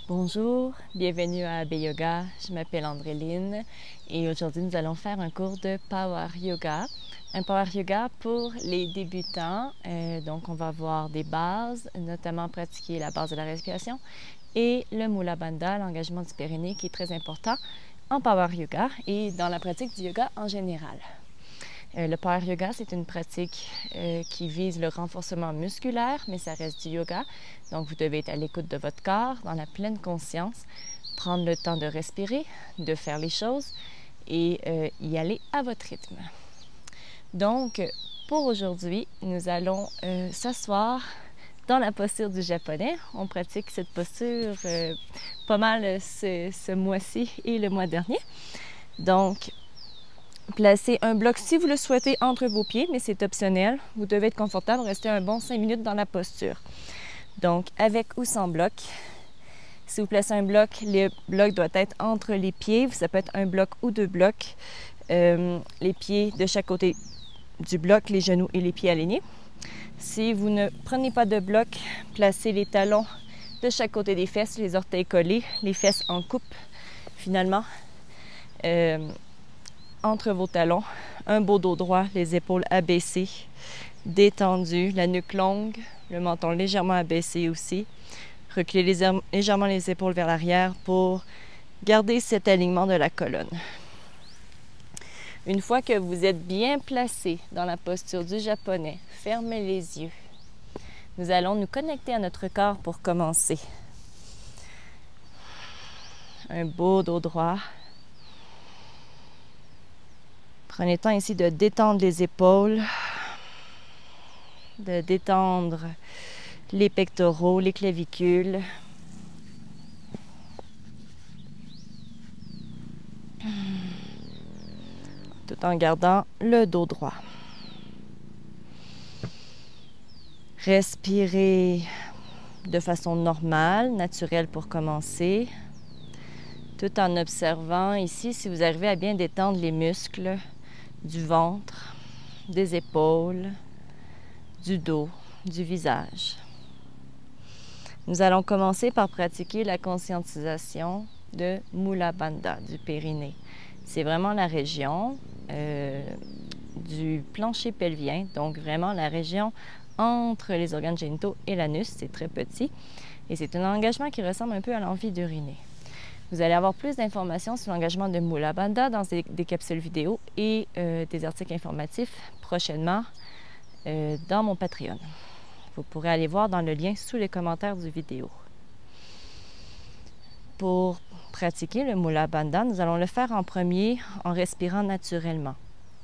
Bonjour, bienvenue à AB Yoga. Je m'appelle Andréline et aujourd'hui nous allons faire un cours de Power Yoga. Un Power Yoga pour les débutants. Donc on va voir des bases, notamment pratiquer la base de la respiration et le Mula Bandha, l'engagement du périnée qui est très important en Power Yoga et dans la pratique du yoga en général. Le Power Yoga, c'est une pratique qui vise le renforcement musculaire, mais ça reste du yoga. Donc, vous devez être à l'écoute de votre corps, dans la pleine conscience, prendre le temps de respirer, de faire les choses et y aller à votre rythme. Donc, pour aujourd'hui, nous allons s'asseoir dans la posture du japonais. On pratique cette posture pas mal ce mois-ci et le mois dernier. Donc, placez un bloc si vous le souhaitez entre vos pieds, mais c'est optionnel. Vous devez être confortable, rester un bon 5 minutes dans la posture. Donc, avec ou sans bloc. Si vous placez un bloc, le bloc doit être entre les pieds. Ça peut être un bloc ou deux blocs. Les pieds de chaque côté du bloc, les genoux et les pieds alignés. Si vous ne prenez pas de bloc, placez les talons de chaque côté des fesses, les orteils collés, les fesses en coupe, finalement. Entre vos talons, un beau dos droit, les épaules abaissées, détendues, la nuque longue, le menton légèrement abaissé aussi. Reculez légèrement les épaules vers l'arrière pour garder cet alignement de la colonne. Une fois que vous êtes bien placé dans la posture du japonais, fermez les yeux. Nous allons nous connecter à notre corps pour commencer. Un beau dos droit. Prenez le temps ici de détendre les épaules, de détendre les pectoraux, les clavicules. Tout en gardant le dos droit. Respirez de façon normale, naturelle pour commencer, tout en observant ici si vous arrivez à bien détendre les muscles du ventre, des épaules, du dos, du visage. Nous allons commencer par pratiquer la conscientisation de Mula Bandha, du périnée. C'est vraiment la région du plancher pelvien, donc vraiment la région entre les organes génitaux et l'anus. C'est très petit et c'est un engagement qui ressemble un peu à l'envie d'uriner. Vous allez avoir plus d'informations sur l'engagement de Mula Bandha dans des capsules vidéo et des articles informatifs prochainement dans mon Patreon. Vous pourrez aller voir dans le lien sous les commentaires du vidéo. Pour pratiquer le Mula Bandha, nous allons le faire en premier en respirant naturellement.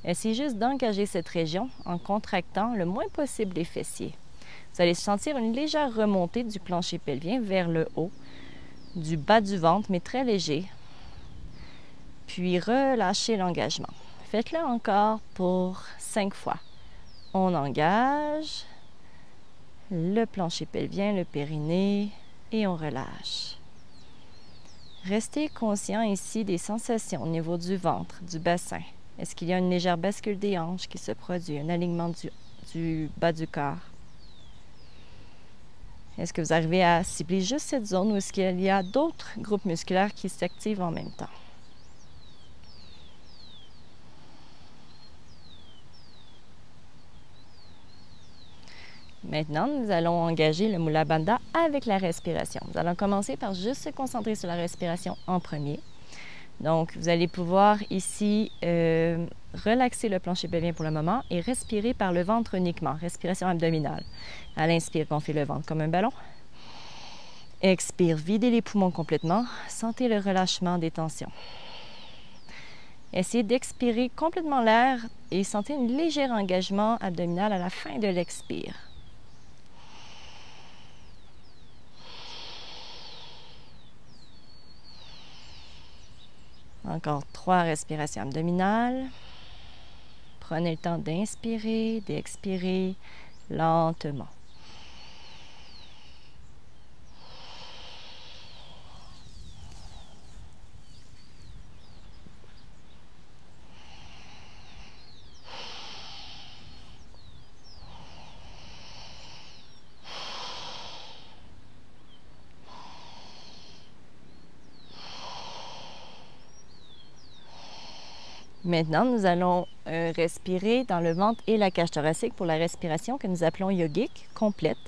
Essayez juste d'engager cette région en contractant le moins possible les fessiers. Vous allez sentir une légère remontée du plancher pelvien vers le haut, du bas du ventre, mais très léger. Puis relâchez l'engagement. Faites-le encore pour 5 fois. On engage le plancher pelvien, le périnée, et on relâche. Restez conscient ici des sensations au niveau du ventre, du bassin. Est-ce qu'il y a une légère bascule des hanches qui se produit, un alignement du bas du corps? Est-ce que vous arrivez à cibler juste cette zone ou est-ce qu'il y a d'autres groupes musculaires qui s'activent en même temps? Maintenant, nous allons engager le Mula Bandha avec la respiration. Nous allons commencer par juste se concentrer sur la respiration en premier. Donc, vous allez pouvoir ici relaxer le plancher pelvien pour le moment et respirer par le ventre uniquement. Respiration abdominale. À l'inspire, gonflez le ventre comme un ballon. Expire, videz les poumons complètement. Sentez le relâchement des tensions. Essayez d'expirer complètement l'air et sentez un léger engagement abdominal à la fin de l'expire. Encore 3 respirations abdominales. Prenez le temps d'inspirer, d'expirer lentement. Maintenant, nous allons respirer dans le ventre et la cage thoracique pour la respiration que nous appelons yogique complète.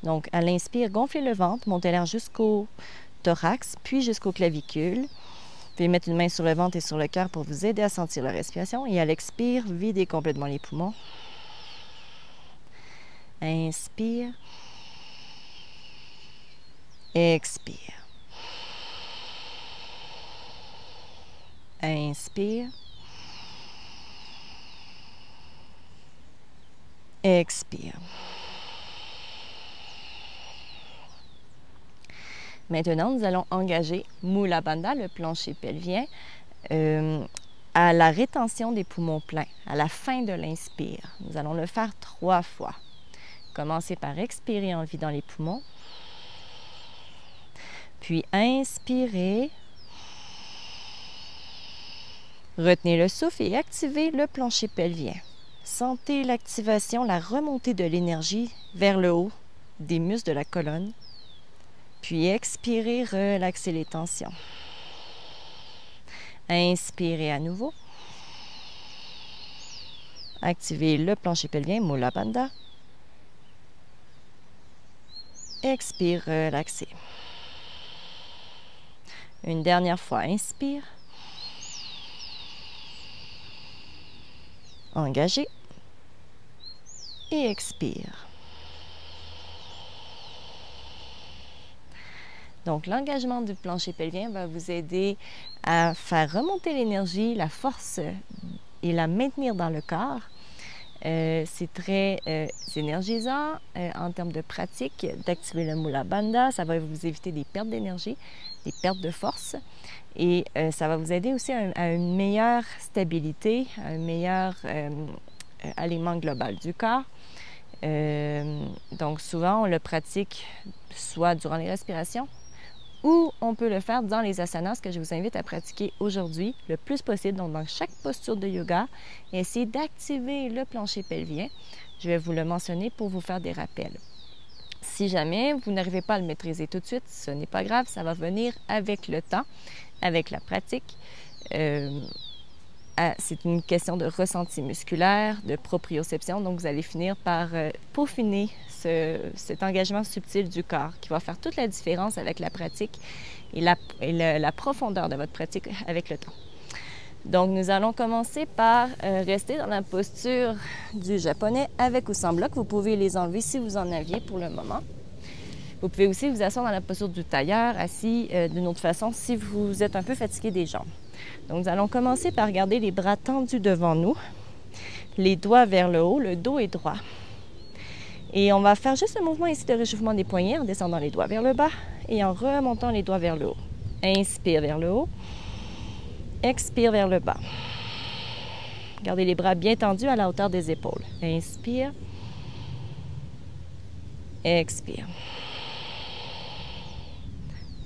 Donc, à l'inspire, gonflez le ventre, montez l'air jusqu'au thorax, puis jusqu'aux clavicules. Vous pouvez mettre une main sur le ventre et sur le cœur pour vous aider à sentir la respiration. Et à l'expire, videz complètement les poumons. Inspire. Expire. Inspire. Expire. Maintenant, nous allons engager Mula Bandha, le plancher pelvien, à la rétention des poumons pleins, à la fin de l'inspire. Nous allons le faire 3 fois. Commencez par expirer en vidant les poumons. Puis inspirez. Retenez le souffle et activez le plancher pelvien. Sentez l'activation, la remontée de l'énergie vers le haut des muscles de la colonne. Puis expirez, relaxez les tensions. Inspirez à nouveau. Activez le plancher pelvien, Mula Bandha. Expire, relaxez. Une dernière fois, inspire. Engagez. Et expire. Donc, l'engagement du plancher pelvien va vous aider à faire remonter l'énergie, la force et la maintenir dans le corps. C'est très énergisant en termes de pratique d'activer le Mula Bandha. Ça va vous éviter des pertes d'énergie, des pertes de force. Et ça va vous aider aussi à une meilleure stabilité, à un meilleur alignement global du corps. Donc, souvent, on le pratique soit durant les respirations, ou on peut le faire dans les asanas que je vous invite à pratiquer aujourd'hui le plus possible. Donc, dans chaque posture de yoga, essayez d'activer le plancher pelvien. Je vais vous le mentionner pour vous faire des rappels. Si jamais vous n'arrivez pas à le maîtriser tout de suite, ce n'est pas grave, ça va venir avec le temps, avec la pratique. C'est une question de ressenti musculaire, de proprioception. Donc, vous allez finir par peaufiner cet engagement subtil du corps qui va faire toute la différence avec la pratique et la profondeur de votre pratique avec le temps. Donc, nous allons commencer par rester dans la posture du japonais avec ou sans bloc. Vous pouvez les enlever si vous en aviez pour le moment. Vous pouvez aussi vous asseoir dans la posture du tailleur, assis d'une autre façon si vous êtes un peu fatigué des jambes. Donc, nous allons commencer par garder les bras tendus devant nous, les doigts vers le haut, le dos est droit. Et on va faire juste un mouvement ici de réchauffement des poignets en descendant les doigts vers le bas et en remontant les doigts vers le haut. Inspire vers le haut, expire vers le bas. Gardez les bras bien tendus à la hauteur des épaules. Inspire, expire.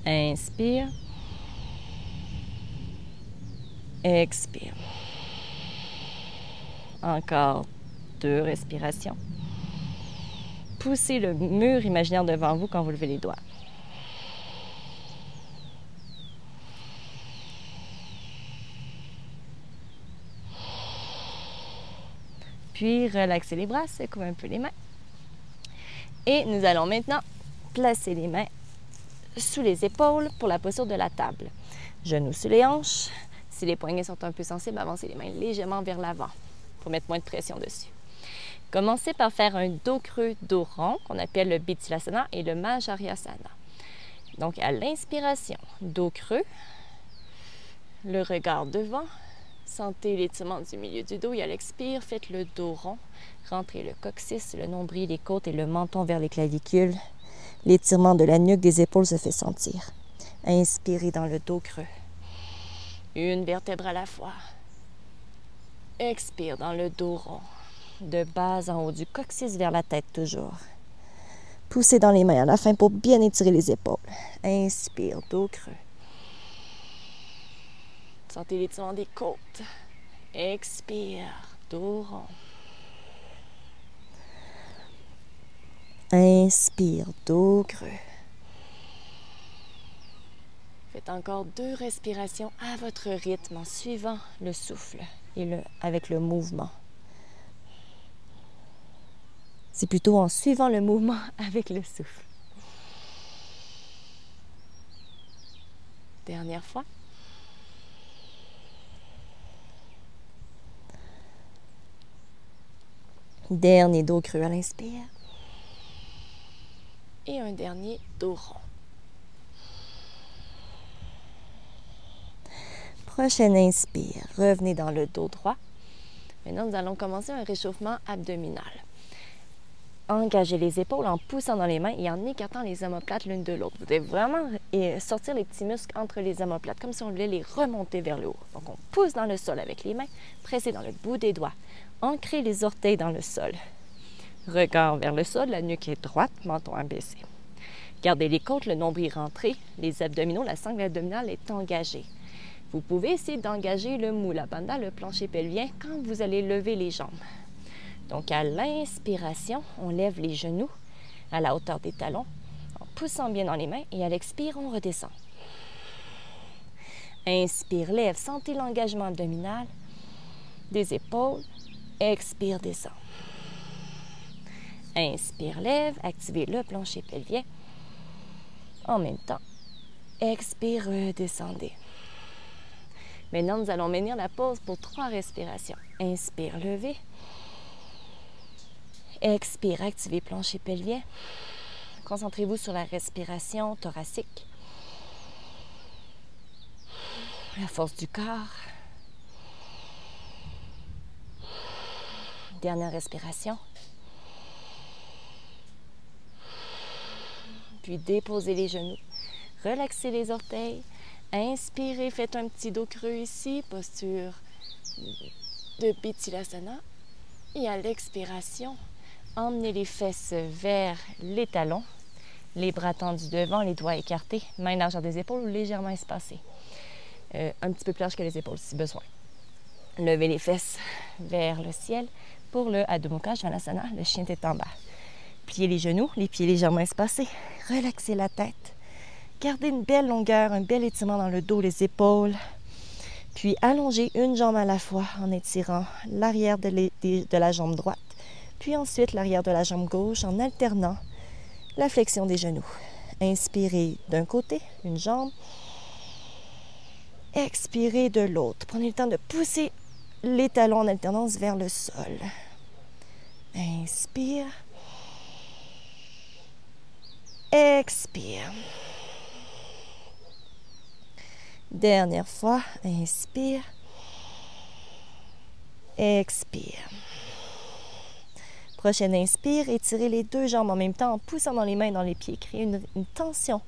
Inspire. Expire. Encore 2 respirations. Poussez le mur imaginaire devant vous quand vous levez les doigts. Puis relaxez les bras, secouez un peu les mains. Et nous allons maintenant placer les mains sous les épaules pour la posture de la table. Genoux sur les hanches. Si les poignets sont un peu sensibles, avancez les mains légèrement vers l'avant pour mettre moins de pression dessus. Commencez par faire un dos creux, dos rond, qu'on appelle le Bithilasana et le Majaryasana. Donc, à l'inspiration, dos creux, le regard devant, sentez l'étirement du milieu du dos et à l'expire, faites le dos rond, rentrez le coccyx, le nombril, les côtes et le menton vers les clavicules. L'étirement de la nuque des épaules se fait sentir. Inspirez dans le dos creux. Une vertèbre à la fois. Expire dans le dos rond. De bas en haut du coccyx vers la tête toujours. Poussez dans les mains à la fin pour bien étirer les épaules. Inspire, dos creux. Sentez l'étirement des côtes. Expire, dos rond. Inspire, dos creux. Faites encore 2 respirations à votre rythme en suivant le souffle. et avec le mouvement. C'est plutôt en suivant le mouvement avec le souffle. Dernière fois. Dernier dos creux à l'inspire. Et un dernier dos rond. Prochaine inspire, revenez dans le dos droit. Maintenant, nous allons commencer un réchauffement abdominal. Engagez les épaules en poussant dans les mains et en écartant les omoplates l'une de l'autre. Vous devez vraiment sortir les petits muscles entre les omoplates, comme si on voulait les remonter vers le haut. Donc, on pousse dans le sol avec les mains, pressez dans le bout des doigts. Ancrez les orteils dans le sol. Regard vers le sol, la nuque est droite, menton abaissé. Gardez les côtes, le nombril rentré, les abdominaux, la sangle abdominale est engagée. Vous pouvez essayer d'engager le Mula Bandha, le plancher pelvien, quand vous allez lever les jambes. Donc, à l'inspiration, on lève les genoux à la hauteur des talons, en poussant bien dans les mains, et à l'expire, on redescend. Inspire, lève, sentez l'engagement abdominal des épaules. Expire, descend. Inspire, lève, activez le plancher pelvien. En même temps, expire, redescendez. Maintenant, nous allons maintenir la pause pour 3 respirations. Inspire, levez. Expire, activez plancher pelvien. Concentrez-vous sur la respiration thoracique. La force du corps. Dernière respiration. Puis déposez les genoux. Relaxez les orteils. Inspirez, faites un petit dos creux ici, posture de Bithilasana. Et à l'expiration, emmenez les fesses vers les talons, les bras tendus devant, les doigts écartés, mains largeur des épaules ou légèrement espacées. Un petit peu plus large que les épaules si besoin. Levez les fesses vers le ciel pour le Adho Mukha Svanasana, le chien tête en bas. Pliez les genoux, les pieds légèrement espacés. Relaxez la tête. Gardez une belle longueur, un bel étirement dans le dos, les épaules. Puis allongez une jambe à la fois en étirant l'arrière de la jambe droite. Puis ensuite l'arrière de la jambe gauche en alternant la flexion des genoux. Inspirez d'un côté, une jambe. Expirez de l'autre. Prenez le temps de pousser les talons en alternance vers le sol. Inspire. Expire. Dernière fois, inspire. Expire. Prochaine inspire, étirez les 2 jambes en même temps en poussant dans les mains et dans les pieds. Créez une tension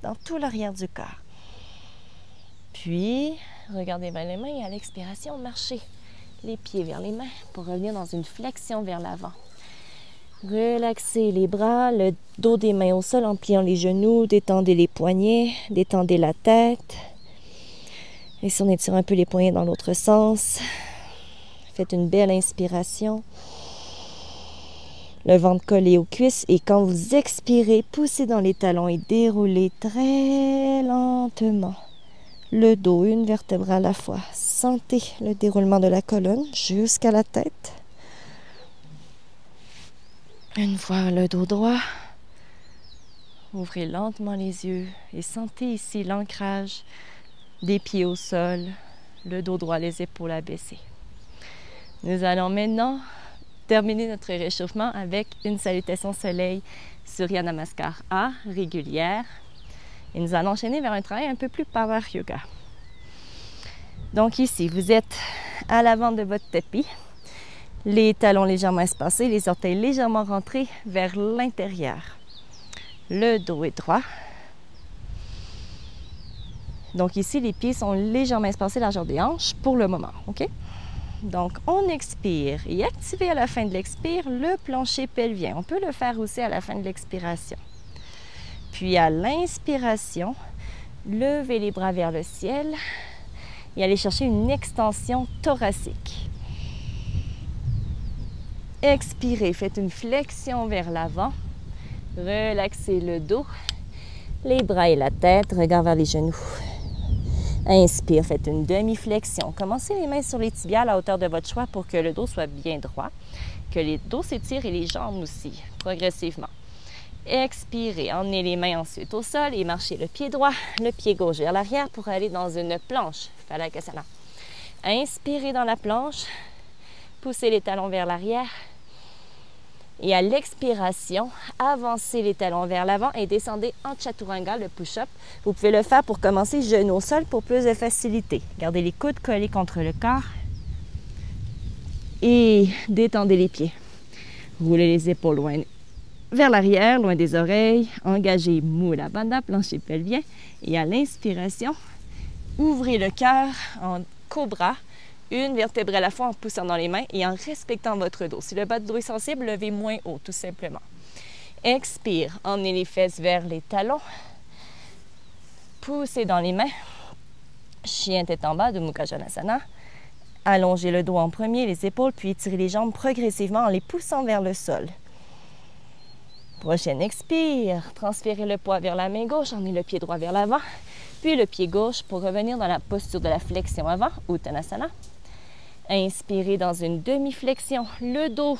dans tout l'arrière du corps. Puis, regardez vers les mains et à l'expiration, marchez les pieds vers les mains pour revenir dans une flexion vers l'avant. Relaxez les bras, le dos des mains au sol en pliant les genoux, détendez les poignets, détendez la tête. Et si on étire un peu les poignets dans l'autre sens, faites une belle inspiration. Le ventre collé aux cuisses et quand vous expirez, poussez dans les talons et déroulez très lentement le dos, une vertèbre à la fois. Sentez le déroulement de la colonne jusqu'à la tête. Une fois le dos droit, ouvrez lentement les yeux et sentez ici l'ancrage des pieds au sol, le dos droit, les épaules abaissées. Nous allons maintenant terminer notre réchauffement avec une salutation soleil Surya Namaskar A régulière. Et nous allons enchaîner vers un travail un peu plus Power Yoga. Donc ici, vous êtes à l'avant de votre tapis. Les talons légèrement espacés, les orteils légèrement rentrés vers l'intérieur. Le dos est droit. Donc ici, les pieds sont légèrement espacés largeur des hanches pour le moment, OK? Donc, on expire et activez à la fin de l'expire le plancher pelvien. On peut le faire aussi à la fin de l'expiration. Puis à l'inspiration, levez les bras vers le ciel et allez chercher une extension thoracique. Expirez, faites une flexion vers l'avant. Relaxez le dos, les bras et la tête, regard vers les genoux. Inspire, faites une demi-flexion. Commencez les mains sur les tibias à la hauteur de votre choix pour que le dos soit bien droit, que les dos s'étirent et les jambes aussi, progressivement. Expirez, emmenez les mains ensuite au sol et marchez le pied droit, le pied gauche vers l'arrière pour aller dans une planche, Phalakasana. Inspirez dans la planche, poussez les talons vers l'arrière. Et à l'expiration, avancez les talons vers l'avant et descendez en Chaturanga, le push-up. Vous pouvez le faire pour commencer genou au sol pour plus de facilité. Gardez les coudes collés contre le corps et détendez les pieds. Roulez les épaules loin vers l'arrière, loin des oreilles. Engagez Mula Bandha, plancher pelvien. Et à l'inspiration, ouvrez le cœur en cobra. Une vertèbre à la fois en poussant dans les mains et en respectant votre dos. Si le bas de dos est sensible, levez moins haut, tout simplement. Expire, emmenez les fesses vers les talons. Poussez dans les mains. Chien tête en bas de Mukha Janasana. Allongez le dos en premier, les épaules, puis étirez les jambes progressivement en les poussant vers le sol. Prochaine expire. Transférez le poids vers la main gauche, emmenez le pied droit vers l'avant, puis le pied gauche pour revenir dans la posture de la flexion avant, Uttanasana. Inspirez dans une demi-flexion, le dos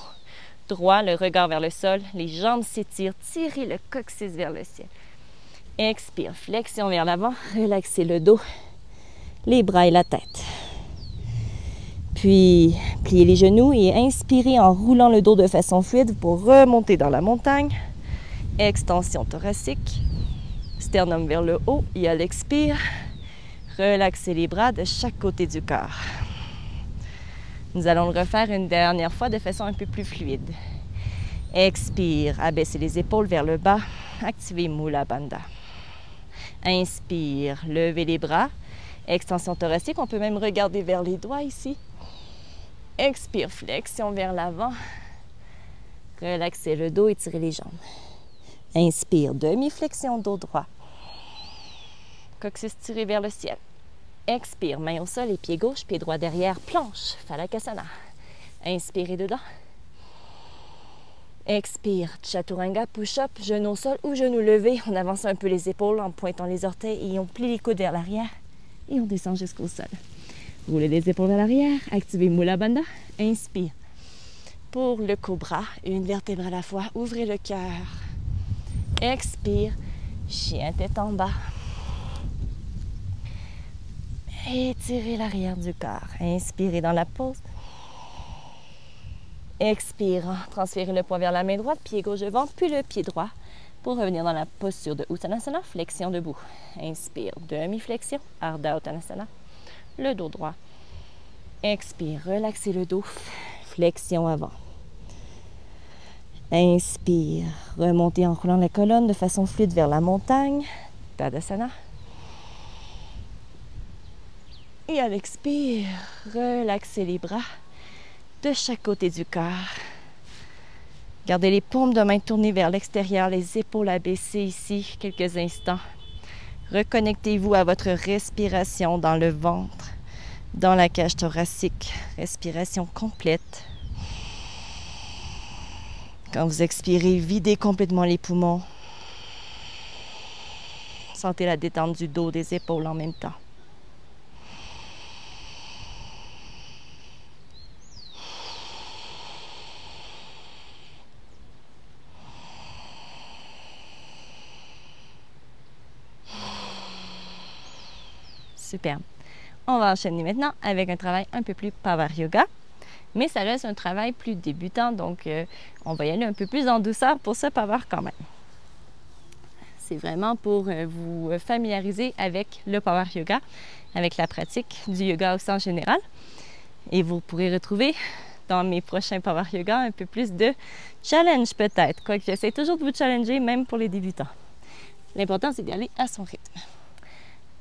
droit, le regard vers le sol, les jambes s'étirent, tirez le coccyx vers le ciel. Expire, flexion vers l'avant, relaxez le dos, les bras et la tête. Puis, pliez les genoux et inspirez en roulant le dos de façon fluide pour remonter dans la montagne. Extension thoracique, sternum vers le haut et à l'expire, relaxez les bras de chaque côté du corps. Nous allons le refaire une dernière fois de façon un peu plus fluide. Expire, abaissez les épaules vers le bas, activez Mula Bandha. Inspire, levez les bras, extension thoracique, on peut même regarder vers les doigts ici. Expire, flexion vers l'avant, relaxez le dos, étirez les jambes. Inspire, demi-flexion, dos droit. Coccyx tiré vers le ciel. Expire, main au sol et pied gauche, pied droit derrière, planche, Phalakasana. Inspirez dedans. Expire, Chaturanga, push-up, genou au sol ou genou levé. On avance un peu les épaules en pointant les orteils et on plie les coudes vers l'arrière et on descend jusqu'au sol. Roulez les épaules vers l'arrière, activez Mula Bandha. Inspire. Pour le cobra, une vertèbre à la fois, ouvrez le cœur. Expire, chien tête en bas. Étirez l'arrière du corps. Inspirez dans la pause. Expire, transférez le poids vers la main droite, pied gauche devant, puis le pied droit pour revenir dans la posture de Uttanasana, flexion debout. Inspire, demi-flexion, Ardha Uttanasana, le dos droit. Expire, relaxez le dos, flexion avant. Inspire, remontez en roulant la colonne de façon fluide vers la montagne, Tadasana. Et à l'expire, relaxez les bras de chaque côté du corps. Gardez les paumes de main tournées vers l'extérieur, les épaules abaissées ici quelques instants. Reconnectez-vous à votre respiration dans le ventre, dans la cage thoracique. Respiration complète. Quand vous expirez, videz complètement les poumons. Sentez la détente du dos, des épaules en même temps. Super. On va enchaîner maintenant avec un travail un peu plus Power Yoga. Mais ça reste un travail plus débutant, donc on va y aller un peu plus en douceur pour ce Power quand même. C'est vraiment pour vous familiariser avec le Power Yoga, avec la pratique du yoga au sens général. Et vous pourrez retrouver dans mes prochains Power Yoga un peu plus de challenge peut-être, quoique j'essaie toujours de vous challenger, même pour les débutants. L'important, c'est d'y aller à son rythme.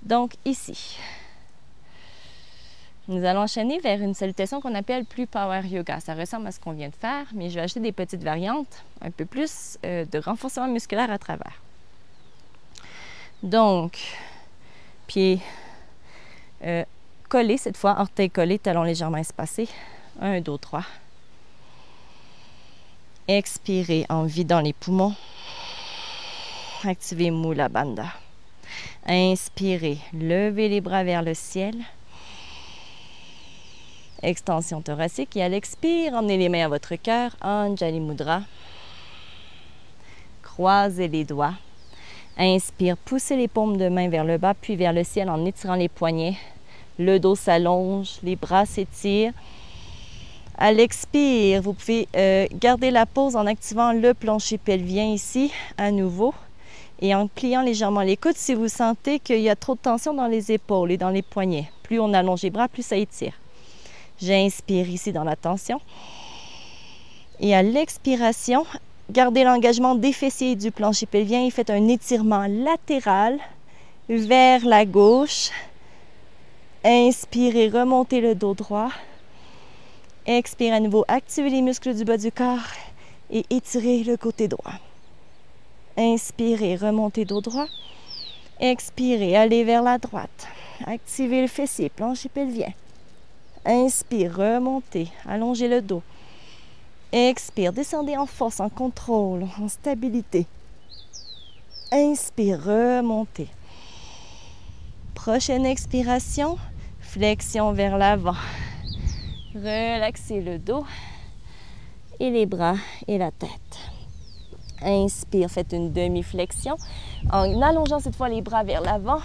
Donc ici, nous allons enchaîner vers une salutation qu'on appelle plus Power Yoga. Ça ressemble à ce qu'on vient de faire, mais je vais ajouter des petites variantes, un peu plus de renforcement musculaire à travers. Donc, pieds collés cette fois, orteils collés, talons légèrement espacés. Un, dos droit. Expirez en vidant les poumons. Activez Mula Bandha. Inspirez, levez les bras vers le ciel. Extension thoracique. Et à l'expire, emmenez les mains à votre cœur. Anjali Mudra. Croisez les doigts. Inspire, poussez les paumes de main vers le bas, puis vers le ciel en étirant les poignets. Le dos s'allonge, les bras s'étirent. À l'expire, vous pouvez garder la pose en activant le plancher pelvien ici, à nouveau, et en pliant légèrement les coudes si vous sentez qu'il y a trop de tension dans les épaules et dans les poignets. Plus on allonge les bras, plus ça étire. J'inspire ici dans la tension. Et à l'expiration, gardez l'engagement des fessiers et du plancher pelvien et faites un étirement latéral vers la gauche. Inspirez, remontez le dos droit. Expire à nouveau, activez les muscles du bas du corps et étirez le côté droit. Inspirez, remontez dos droit. Expirez, allez vers la droite. Activez le fessier, plancher pelvien. Inspire, remontez, allongez le dos. Expire, descendez en force, en contrôle, en stabilité. Inspire, remontez. Prochaine expiration, flexion vers l'avant. Relaxez le dos et les bras et la tête. Inspire, faites une demi-flexion. En allongeant cette fois les bras vers l'avant,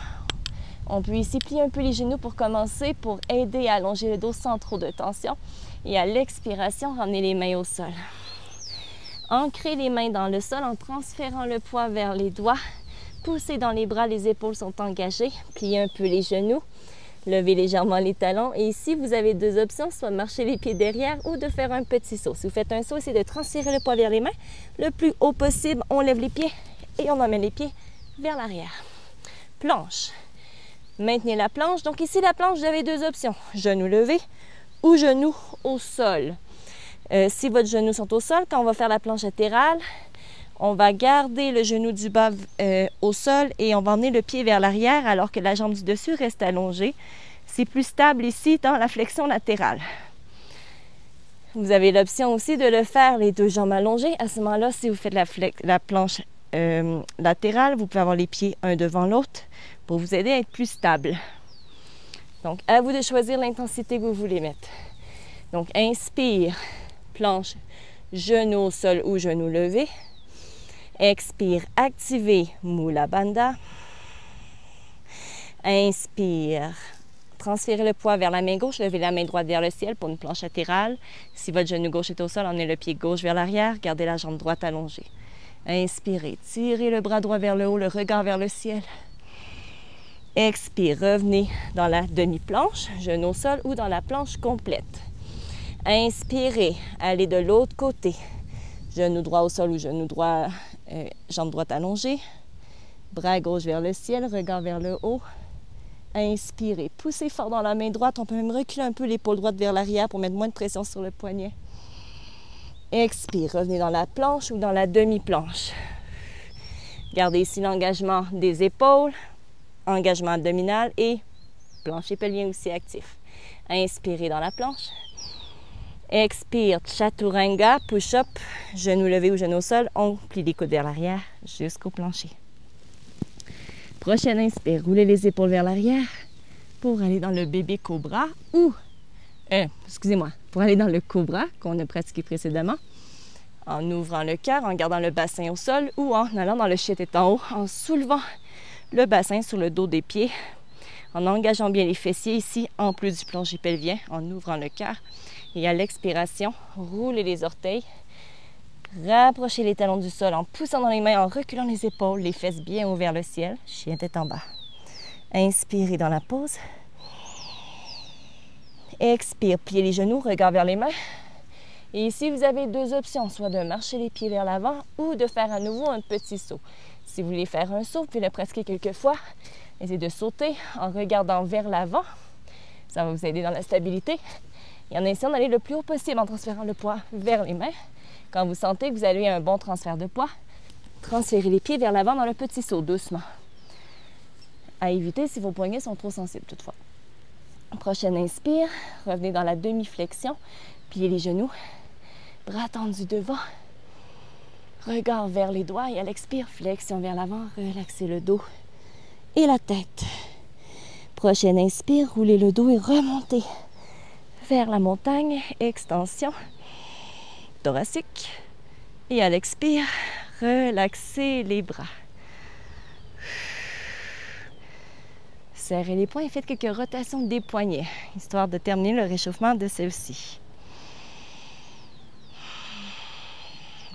on peut ici plier un peu les genoux pour commencer, pour aider à allonger le dos sans trop de tension. Et à l'expiration, ramenez les mains au sol. Ancrez les mains dans le sol en transférant le poids vers les doigts. Poussez dans les bras, les épaules sont engagées. Pliez un peu les genoux. Levez légèrement les talons. Et ici, vous avez deux options, soit marcher les pieds derrière ou de faire un petit saut. Si vous faites un saut, essayez de transférer le poids vers les mains. Le plus haut possible, on lève les pieds et on emmène les pieds vers l'arrière. Planche. Maintenez la planche. Donc ici, la planche, vous avez deux options. Genoux levés ou genoux au sol. Si votre genou sont au sol, quand on va faire la planche latérale, on va garder le genou du bas au sol et on va emmener le pied vers l'arrière alors que la jambe du dessus reste allongée. C'est plus stable ici dans la flexion latérale. Vous avez l'option aussi de le faire les deux jambes allongées. À ce moment-là, si vous faites la planche latérale, vous pouvez avoir les pieds un devant l'autre pour vous aider à être plus stable. Donc, à vous de choisir l'intensité que vous voulez mettre. Donc, inspire, planche, genou au sol ou genou levé. Expire, activez Mula Bandha. Inspire, transférez le poids vers la main gauche, levez la main droite vers le ciel pour une planche latérale. Si votre genou gauche est au sol, emmenez le pied gauche vers l'arrière, gardez la jambe droite allongée. Inspirez, tirez le bras droit vers le haut, le regard vers le ciel. Expire, revenez dans la demi-planche, genou au sol ou dans la planche complète. Inspirez, allez de l'autre côté. Genou droit au sol ou genou droit, jambe droite allongée. Bras gauche vers le ciel, regard vers le haut. Inspirez, poussez fort dans la main droite. On peut même reculer un peu l'épaule droite vers l'arrière pour mettre moins de pression sur le poignet. Expire, revenez dans la planche ou dans la demi-planche. Gardez ici l'engagement des épaules, engagement abdominal et plancher pelvien aussi actif. Inspirez dans la planche. Expire, Chaturanga, push-up, genou levé ou genou au sol. On plie les coudes vers l'arrière jusqu'au plancher. Prochaine inspire, roulez les épaules vers l'arrière pour aller dans le bébé cobra ou, pour aller dans le cobra qu'on a pratiqué précédemment. En ouvrant le cœur, en gardant le bassin au sol ou en allant dans le chien tête en haut, en soulevant le bassin sur le dos des pieds, en engageant bien les fessiers ici, en plus du plancher pelvien, en ouvrant le cœur. Et à l'expiration, roulez les orteils, rapprochez les talons du sol en poussant dans les mains, en reculant les épaules, les fesses bien ouvertes vers le ciel, chien tête en bas. Inspirez dans la pause. Expire, pliez les genoux, regard vers les mains. Et ici, vous avez deux options, soit de marcher les pieds vers l'avant ou de faire à nouveau un petit saut. Si vous voulez faire un saut, vous pouvez le pratiquer quelques fois. Essayez de sauter en regardant vers l'avant. Ça va vous aider dans la stabilité. Et en essayant d'aller le plus haut possible en transférant le poids vers les mains. Quand vous sentez que vous avez un bon transfert de poids, transférez les pieds vers l'avant dans le petit saut, doucement. À éviter si vos poignets sont trop sensibles toutefois. Prochaine inspire, revenez dans la demi-flexion, pliez les genoux, bras tendus devant, regard vers les doigts et à l'expire, flexion vers l'avant, relaxez le dos et la tête. Prochaine inspire, roulez le dos et remontez vers la montagne. Extension thoracique. Et à l'expire, relaxez les bras. Serrez les poings et faites quelques rotations des poignets, histoire de terminer le réchauffement de celle-ci.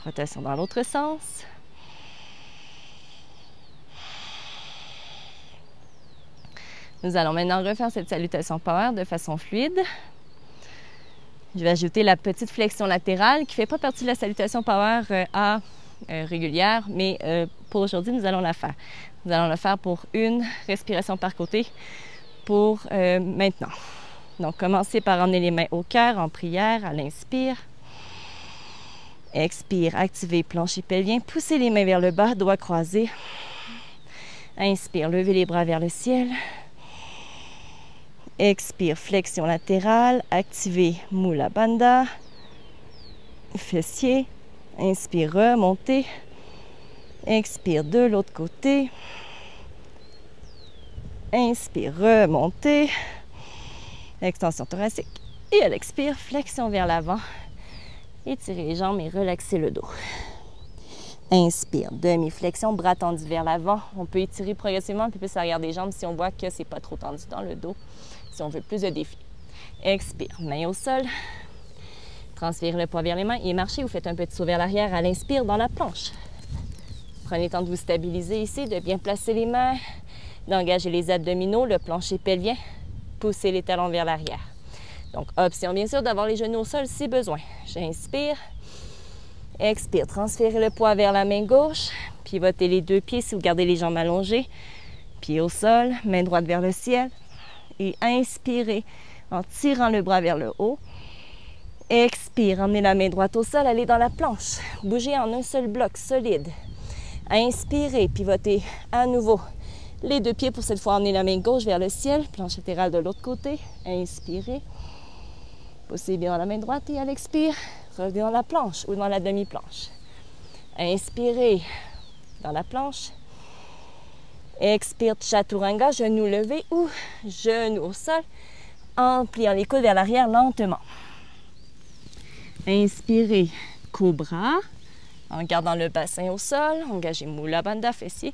Rotation dans l'autre sens. Nous allons maintenant refaire cette salutation power de façon fluide. Je vais ajouter la petite flexion latérale qui ne fait pas partie de la salutation power régulière, mais pour aujourd'hui, nous allons la faire. Nous allons le faire pour une respiration par côté pour maintenant. Donc, commencez par emmener les mains au cœur en prière à l'inspire. Expire, activez plancher pelvien, poussez les mains vers le bas, doigts croisés. Inspire, levez les bras vers le ciel. Expire, flexion latérale, activez Mula Bandha, fessier. Inspire, remontez. Expire de l'autre côté. Inspire, remontez. Extension thoracique. Et à l'expire, flexion vers l'avant. Étirez les jambes et relaxez le dos. Inspire, demi-flexion, bras tendus vers l'avant. On peut étirer progressivement un peu plus l'arrière des jambes si on voit que c'est pas trop tendu dans le dos, si on veut plus de défi. Expire, main au sol. Transférez le poids vers les mains et marchez. Vous faites un petit saut vers l'arrière à l'inspire dans la planche. Prenez le temps de vous stabiliser ici, de bien placer les mains, d'engager les abdominaux, le plancher pelvien. Poussez les talons vers l'arrière. Donc, option bien sûr d'avoir les genoux au sol si besoin. J'inspire. Expire. Transférez le poids vers la main gauche. Pivotez les deux pieds si vous gardez les jambes allongées. Pied au sol, main droite vers le ciel. Et inspirez en tirant le bras vers le haut. Expire. Emmenez la main droite au sol. Allez dans la planche. Bougez en un seul bloc solide. Inspirez. Pivotez à nouveau les deux pieds pour cette fois emmener la main gauche vers le ciel. Planche latérale de l'autre côté. Inspirez. Poussez bien dans la main droite et à l'expire, revenez dans la planche ou dans la demi-planche. Inspirez dans la planche. Expire, Chaturanga, genou levé ou genou au sol, en pliant les coudes vers l'arrière lentement. Inspirez, Cobra, en gardant le bassin au sol, engagez Mula Bandha, fessier,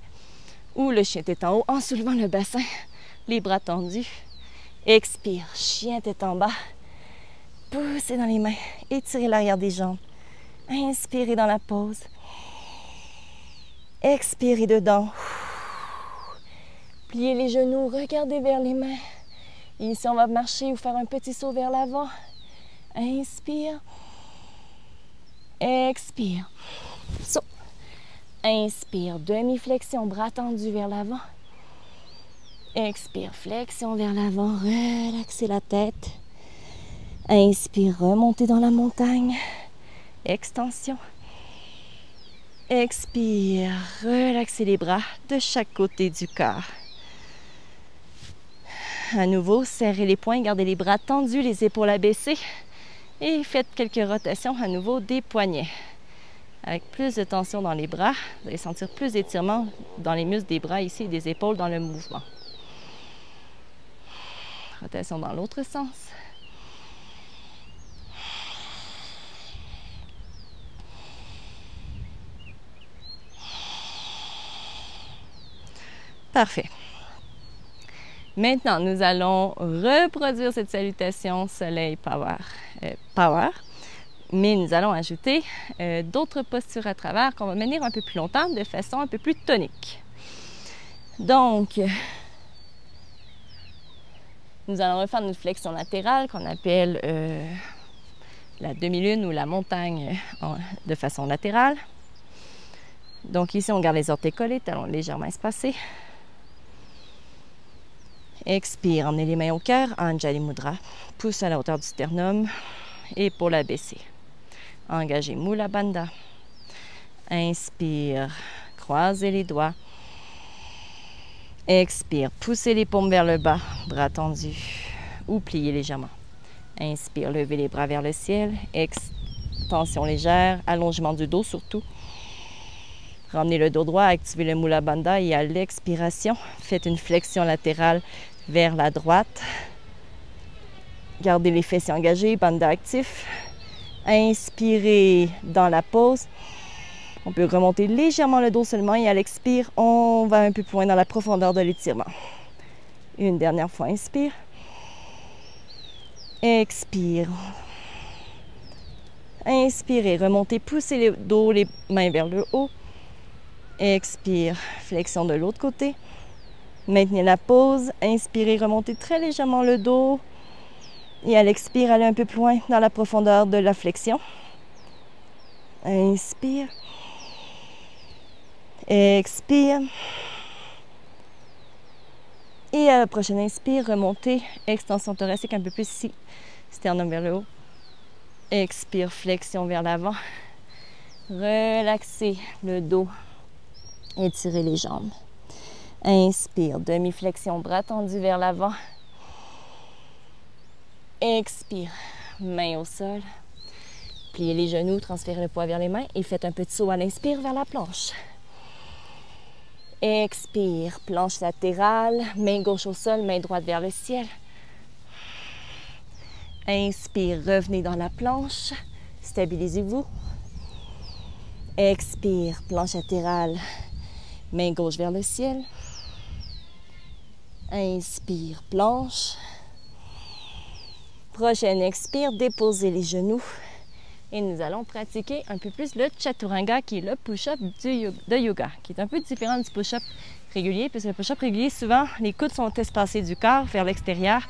ou le chien tête en haut en soulevant le bassin, les bras tendus. Expire, chien tête en bas. Poussez dans les mains, étirez l'arrière des jambes. Inspirez dans la pause. Expirez dedans. Pliez les genoux, regardez vers les mains. Et ici, on va marcher ou faire un petit saut vers l'avant. Inspire. Expire. Saut. Inspire, demi-flexion, bras tendus vers l'avant. Expire, flexion vers l'avant, relaxez la tête. Inspire, remontez dans la montagne. Extension. Expire, relaxez les bras de chaque côté du corps. À nouveau, serrez les poings, gardez les bras tendus, les épaules abaissées. Et faites quelques rotations à nouveau des poignets. Avec plus de tension dans les bras, vous allez sentir plus d'étirement dans les muscles des bras ici et des épaules dans le mouvement. Rotation dans l'autre sens. Parfait. Maintenant, nous allons reproduire cette salutation Soleil Power. Mais nous allons ajouter d'autres postures à travers qu'on va mener un peu plus longtemps de façon un peu plus tonique. Donc, nous allons refaire une flexion latérale qu'on appelle la demi-lune ou la montagne de façon latérale. Donc ici, on garde les orteils collés, talons légèrement espacés. Expire, emmenez les mains au cœur, Anjali Mudra. Pousse à la hauteur du sternum, épaules abaissées. Engagez Mula Bandha. Inspire, croisez les doigts. Expire, poussez les paumes vers le bas, bras tendus ou pliez légèrement. Inspire, levez les bras vers le ciel. Extension légère, allongement du dos surtout. Ramenez le dos droit, activez le Mula Bandha et à l'expiration, faites une flexion latérale vers la droite. Gardez les fessiers engagés, Bandha actif. Inspirez dans la pause. On peut remonter légèrement le dos seulement et à l'expire, on va un peu plus loin dans la profondeur de l'étirement. Une dernière fois, inspire. Expire. Inspirez, remontez, poussez le dos, les mains vers le haut. Expire, flexion de l'autre côté. Maintenez la pause. Inspirez, remontez très légèrement le dos. Et à l'expire, allez un peu plus loin dans la profondeur de la flexion. Inspire. Expire. Et à la prochaine inspire, remontez. Extension thoracique un peu plus ici. Sternum vers le haut. Expire, flexion vers l'avant. Relaxez le dos. Étirez les jambes. Inspire, demi-flexion, bras tendus vers l'avant. Expire, main au sol. Pliez les genoux, transférez le poids vers les mains et faites un petit saut à l'inspire vers la planche. Expire, planche latérale, main gauche au sol, main droite vers le ciel. Inspire, revenez dans la planche, stabilisez-vous. Expire, planche latérale, main gauche vers le ciel. Inspire, planche. Prochaine expire, déposez les genoux. Et nous allons pratiquer un peu plus le Chaturanga, qui est le push-up de yoga, qui est un peu différent du push-up régulier, puisque le push-up régulier, souvent, les coudes sont espacés du corps vers l'extérieur.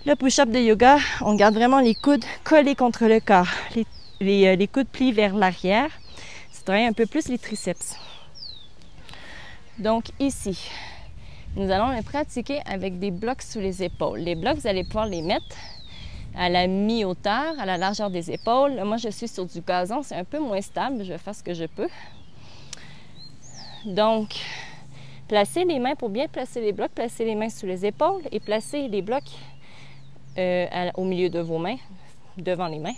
Le push-up de yoga, on garde vraiment les coudes collés contre le corps. Les coudes plient vers l'arrière. Ça travaille un peu plus les triceps. Donc ici, nous allons le pratiquer avec des blocs sous les épaules. Les blocs, vous allez pouvoir les mettre à la mi-hauteur, à la largeur des épaules. Là, moi, je suis sur du gazon, c'est un peu moins stable. Je vais faire ce que je peux. Donc, placez les mains, pour bien placer les blocs, placez les mains sous les épaules et placez les blocs au milieu de vos mains, devant les mains.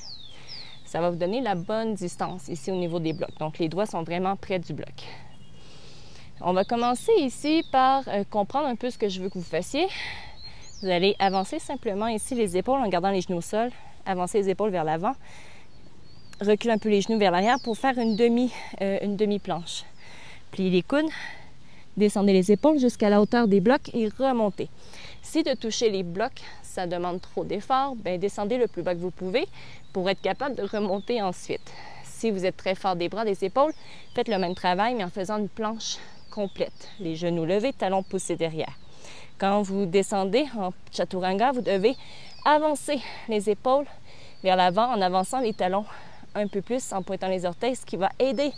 Ça va vous donner la bonne distance ici au niveau des blocs. Donc, les doigts sont vraiment près du bloc. On va commencer ici par comprendre un peu ce que je veux que vous fassiez. Vous allez avancer simplement ici les épaules en gardant les genoux au sol. Avancez les épaules vers l'avant. Reculez un peu les genoux vers l'arrière pour faire une demi-planche. Pliez les coudes. Descendez les épaules jusqu'à la hauteur des blocs et remontez. Si de toucher les blocs, ça demande trop d'effort, bien descendez le plus bas que vous pouvez pour être capable de remonter ensuite. Si vous êtes très fort des bras, des épaules, faites le même travail, mais en faisant une planche complète. Les genoux levés, talons poussés derrière. Quand vous descendez en Chaturanga, vous devez avancer les épaules vers l'avant en avançant les talons un peu plus, en pointant les orteils, ce qui va aider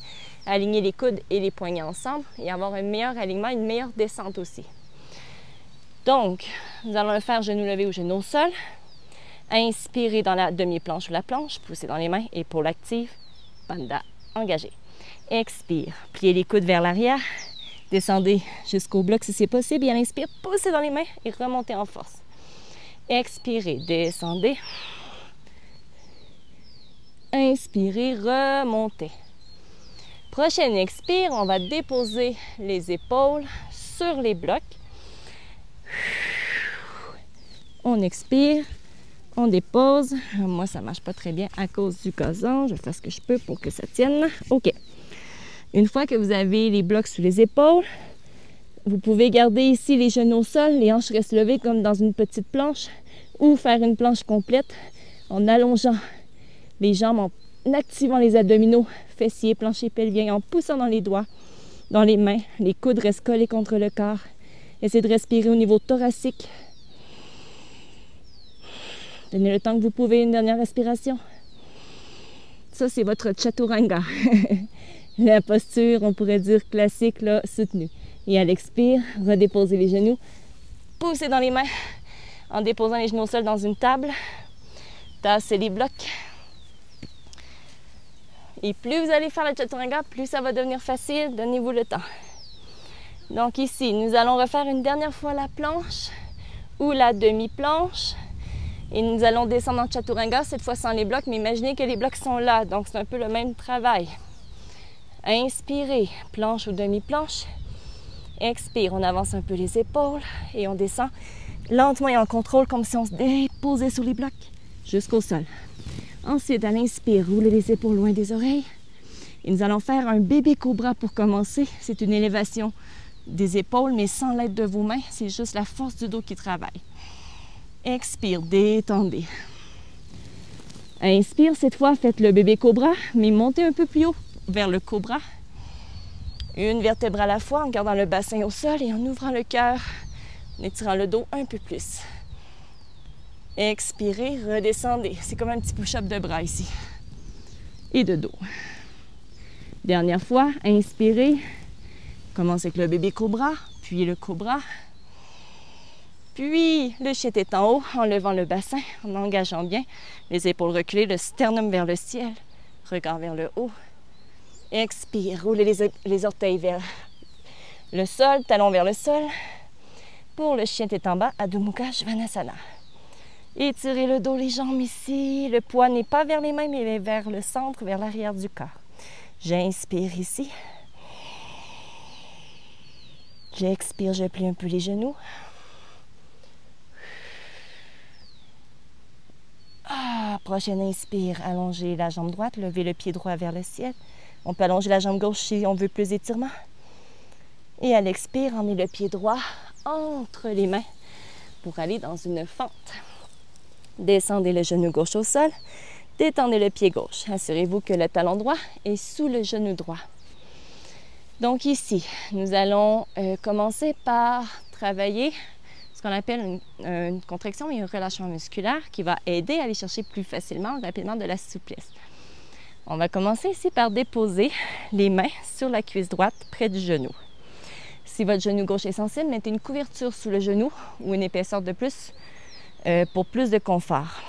à aligner les coudes et les poignets ensemble et avoir un meilleur alignement, une meilleure descente aussi. Donc, nous allons le faire genoux levés ou genoux au sol. Inspirez dans la demi-planche ou la planche, poussez dans les mains, épaules actives, Bandha engagé. Expire, pliez les coudes vers l'arrière, descendez jusqu'au bloc si c'est possible et à l'inspire, poussez dans les mains et remontez en force. Expirez, descendez. Inspirez, remontez. Prochaine expire, on va déposer les épaules sur les blocs. On expire, on dépose. Moi, ça ne marche pas très bien à cause du gazon. Je vais faire ce que je peux pour que ça tienne. OK. Une fois que vous avez les blocs sous les épaules, vous pouvez garder ici les genoux au sol, les hanches restent levées comme dans une petite planche ou faire une planche complète en allongeant les jambes, en activant les abdominaux, fessiers, plancher pelvien, en poussant dans les doigts, dans les mains. Les coudes restent collés contre le corps. Essayez de respirer au niveau thoracique. Donnez le temps que vous pouvez, une dernière respiration. Ça, c'est votre Chaturanga. La posture, on pourrait dire classique, là, soutenue. Et à l'expire, redéposez les genoux. Poussez dans les mains en déposant les genoux au sol dans une table. Tassez les blocs. Et plus vous allez faire le Chaturanga, plus ça va devenir facile. Donnez-vous le temps. Donc ici, nous allons refaire une dernière fois la planche ou la demi-planche. Et nous allons descendre en Chaturanga, cette fois sans les blocs, mais imaginez que les blocs sont là. Donc c'est un peu le même travail. Inspirez, planche ou demi-planche. Expire, on avance un peu les épaules et on descend lentement et en contrôle comme si on se déposait sur les blocs jusqu'au sol. Ensuite, à l'inspire, roulez les épaules loin des oreilles. Et nous allons faire un bébé cobra pour commencer. C'est une élévation des épaules, mais sans l'aide de vos mains. C'est juste la force du dos qui travaille. Expire, détendez. Inspire, cette fois, faites le bébé cobra, mais montez un peu plus haut vers le cobra. Une vertèbre à la fois en gardant le bassin au sol et en ouvrant le cœur, en étirant le dos un peu plus. Expirez, redescendez. C'est comme un petit push-up de bras ici. Et de dos. Dernière fois, inspirez. Commencez avec le bébé cobra, puis le cobra. Puis le chien tête en haut, en levant le bassin, en engageant bien. Les épaules reculées, le sternum vers le ciel. Regard vers le haut. Expire, roulez les orteils vers le sol, talons vers le sol. Pour le chien tête en bas, Adho Mukha Svanasana. Étirez le dos, les jambes ici. Le poids n'est pas vers les mains, mais vers le centre, vers l'arrière du corps. J'inspire ici. J'expire, je plie un peu les genoux. Prochaine inspire, allongez la jambe droite, levez le pied droit vers le ciel. On peut allonger la jambe gauche si on veut plus d'étirement. Et à l'expire, emmenez le pied droit entre les mains pour aller dans une fente. Descendez le genou gauche au sol. Détendez le pied gauche. Assurez-vous que le talon droit est sous le genou droit. Donc ici, nous allons commencer par travailler ce qu'on appelle une contraction et un relâchement musculaire qui va aider à aller chercher plus facilement, rapidement de la souplesse. On va commencer ici par déposer les mains sur la cuisse droite près du genou. Si votre genou gauche est sensible, mettez une couverture sous le genou ou une épaisseur de plus pour plus de confort.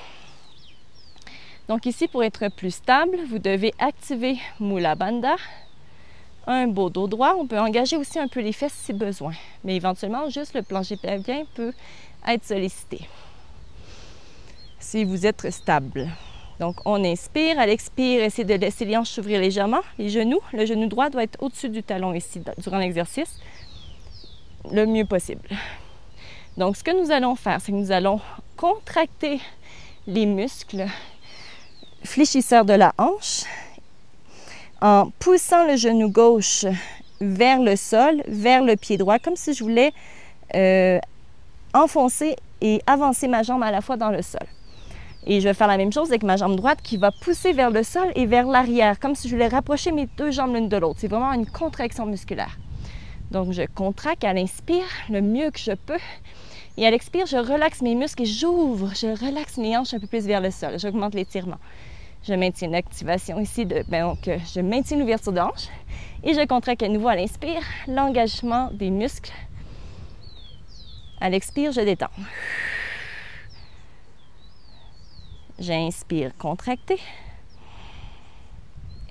Donc ici, pour être plus stable, vous devez activer Mula Bandha, un beau dos droit. On peut engager aussi un peu les fesses si besoin, mais éventuellement, juste le plancher pelvien peut être sollicité si vous êtes stable. Donc, on inspire. À l'expire, essayez de laisser les hanches s'ouvrir légèrement, les genoux. Le genou droit doit être au-dessus du talon ici durant l'exercice, le mieux possible. Donc, ce que nous allons faire, c'est que nous allons contracter les muscles fléchisseurs de la hanche en poussant le genou gauche vers le sol, vers le pied droit, comme si je voulais enfoncer et avancer ma jambe à la fois dans le sol. Et je vais faire la même chose avec ma jambe droite qui va pousser vers le sol et vers l'arrière, comme si je voulais rapprocher mes deux jambes l'une de l'autre. C'est vraiment une contraction musculaire. Donc, je contracte à l'inspire le mieux que je peux. Et à l'expire, je relaxe mes muscles et j'ouvre, je relaxe mes hanches un peu plus vers le sol. J'augmente l'étirement. Je maintiens l'activation ici, donc je maintiens l'ouverture de hanche et je contracte à nouveau à l'inspire l'engagement des muscles. À l'expire, je détends. J'inspire, contracter.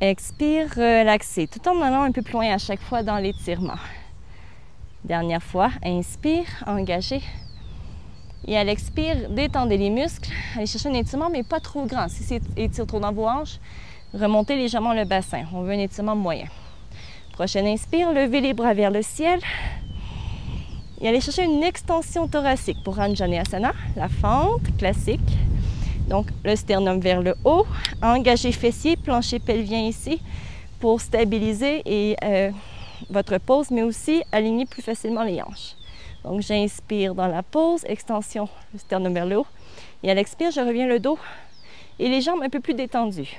Expire, relaxer, tout en allant un peu plus loin à chaque fois dans l'étirement. Dernière fois, inspire, engagez. Et à l'expire, détendez les muscles. Allez chercher un étirement, mais pas trop grand. Si c'est étire trop dans vos hanches, remontez légèrement le bassin. On veut un étirement moyen. Prochaine inspire, levez les bras vers le ciel. Et allez chercher une extension thoracique pour Anjaneyasana, la fente classique. Donc, le sternum vers le haut. Engagez fessiers, plancher pelvien ici pour stabiliser votre pose, mais aussi aligner plus facilement les hanches. Donc, j'inspire dans la pose, extension, le sternum vers le haut. Et à l'expire, je reviens le dos et les jambes un peu plus détendues.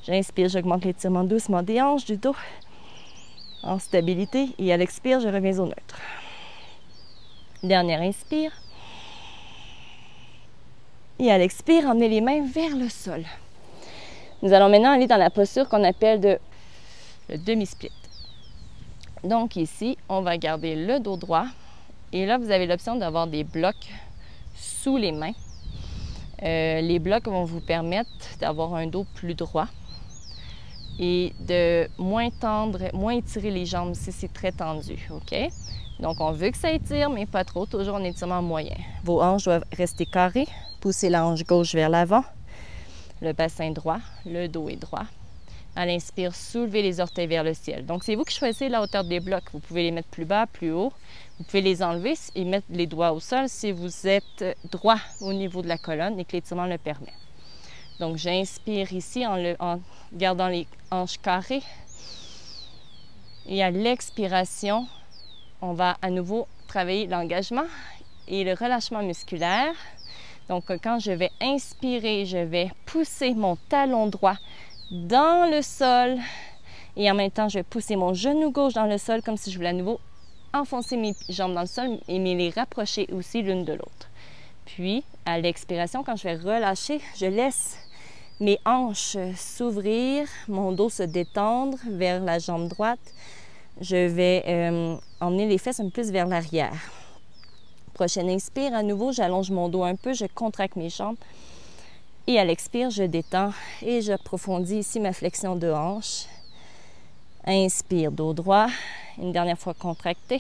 J'inspire, j'augmente l'étirement doucement des hanches, du dos, en stabilité. Et à l'expire, je reviens au neutre. Dernière inspire. Et à l'expire, emmenez les mains vers le sol. Nous allons maintenant aller dans la posture qu'on appelle le demi-split. Donc ici, on va garder le dos droit. Et là, vous avez l'option d'avoir des blocs sous les mains. Les blocs vont vous permettre d'avoir un dos plus droit et de moins tendre, moins étirer les jambes si c'est très tendu, OK? Donc, on veut que ça étire, mais pas trop, toujours en étirement moyen. Vos hanches doivent rester carrées. Poussez la hanche gauche vers l'avant, le bassin droit, le dos est droit. À l'inspire, soulevez les orteils vers le ciel. Donc, c'est vous qui choisissez la hauteur des blocs. Vous pouvez les mettre plus bas, plus haut. Vous pouvez les enlever et mettre les doigts au sol si vous êtes droit au niveau de la colonne et que l'étirement le permet. Donc, j'inspire ici en gardant les hanches carrées. Et à l'expiration, on va à nouveau travailler l'engagement et le relâchement musculaire. Donc, quand je vais inspirer, je vais pousser mon talon droit dans le sol et en même temps, je vais pousser mon genou gauche dans le sol comme si je voulais à nouveau enfoncer mes jambes dans le sol et me les rapprocher aussi l'une de l'autre. Puis, à l'expiration, quand je vais relâcher, je laisse mes hanches s'ouvrir, mon dos se détendre vers la jambe droite. Je vais emmener les fesses un peu plus vers l'arrière. Prochaine inspire, à nouveau, j'allonge mon dos un peu, je contracte mes jambes. Et à l'expire, je détends et j'approfondis ici ma flexion de hanche. Inspire, dos droit. Une dernière fois contracté.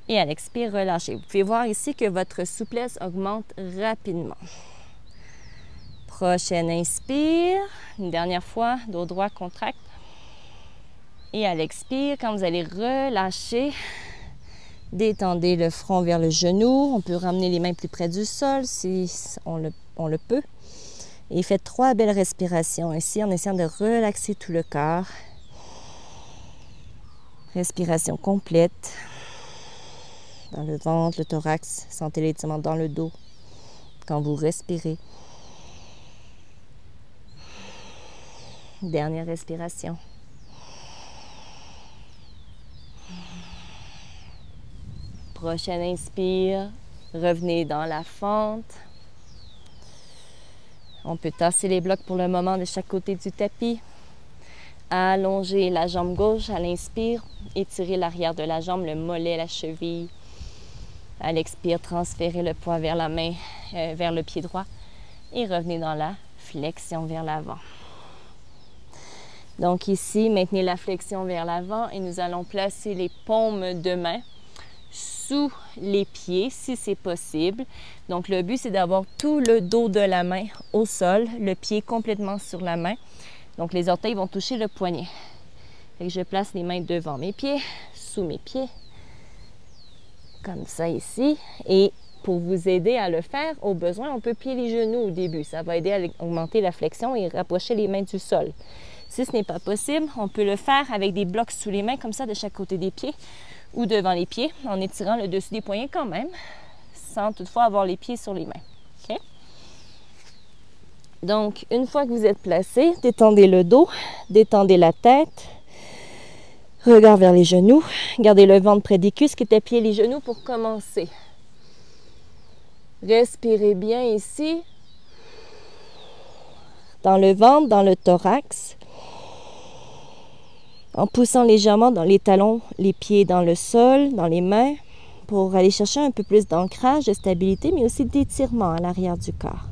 Et à l'expire, relâchez. Vous pouvez voir ici que votre souplesse augmente rapidement. Prochaine inspire. Une dernière fois, dos droit, contracte. Et à l'expire, quand vous allez relâcher, détendez le front vers le genou. On peut ramener les mains plus près du sol si on le peut. Et faites 3 belles respirations ici en essayant de relaxer tout le corps. Respiration complète. Dans le ventre, le thorax. Sentez l'étirement dans le dos quand vous respirez. Dernière respiration. Prochaine inspire, revenez dans la fente. On peut tasser les blocs pour le moment de chaque côté du tapis. Allongez la jambe gauche à l'inspire, étirez l'arrière de la jambe, le mollet, la cheville. À l'expire, transférez le poids vers la main, vers le pied droit et revenez dans la flexion vers l'avant. Donc ici, maintenez la flexion vers l'avant et nous allons placer les paumes de main sous les pieds, si c'est possible. Donc, le but, c'est d'avoir tout le dos de la main au sol, le pied complètement sur la main. Donc, les orteils vont toucher le poignet. Et je place les mains devant mes pieds, sous mes pieds, comme ça ici. Et pour vous aider à le faire, au besoin, on peut plier les genoux au début. Ça va aider à augmenter la flexion et rapprocher les mains du sol. Si ce n'est pas possible, on peut le faire avec des blocs sous les mains, comme ça, de chaque côté des pieds, ou devant les pieds, en étirant le dessus des poignets quand même, sans toutefois avoir les pieds sur les mains. Okay? Donc, une fois que vous êtes placé, détendez le dos, détendez la tête, regard vers les genoux, gardez le ventre près des cuisses, qui est appuyé les genoux pour commencer. Respirez bien ici, dans le ventre, dans le thorax. En poussant légèrement dans les talons, les pieds dans le sol, dans les mains, pour aller chercher un peu plus d'ancrage, de stabilité, mais aussi d'étirement à l'arrière du corps.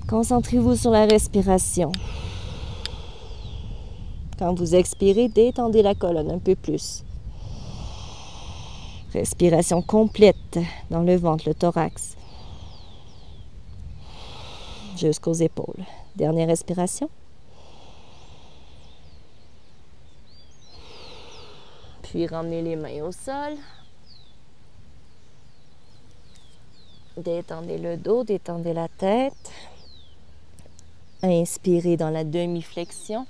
Concentrez-vous sur la respiration. Quand vous expirez, détendez la colonne un peu plus. Respiration complète dans le ventre, le thorax, jusqu'aux épaules. Dernière respiration. Puis ramenez les mains au sol. Détendez le dos, détendez la tête. Inspirez dans la demi-flexion.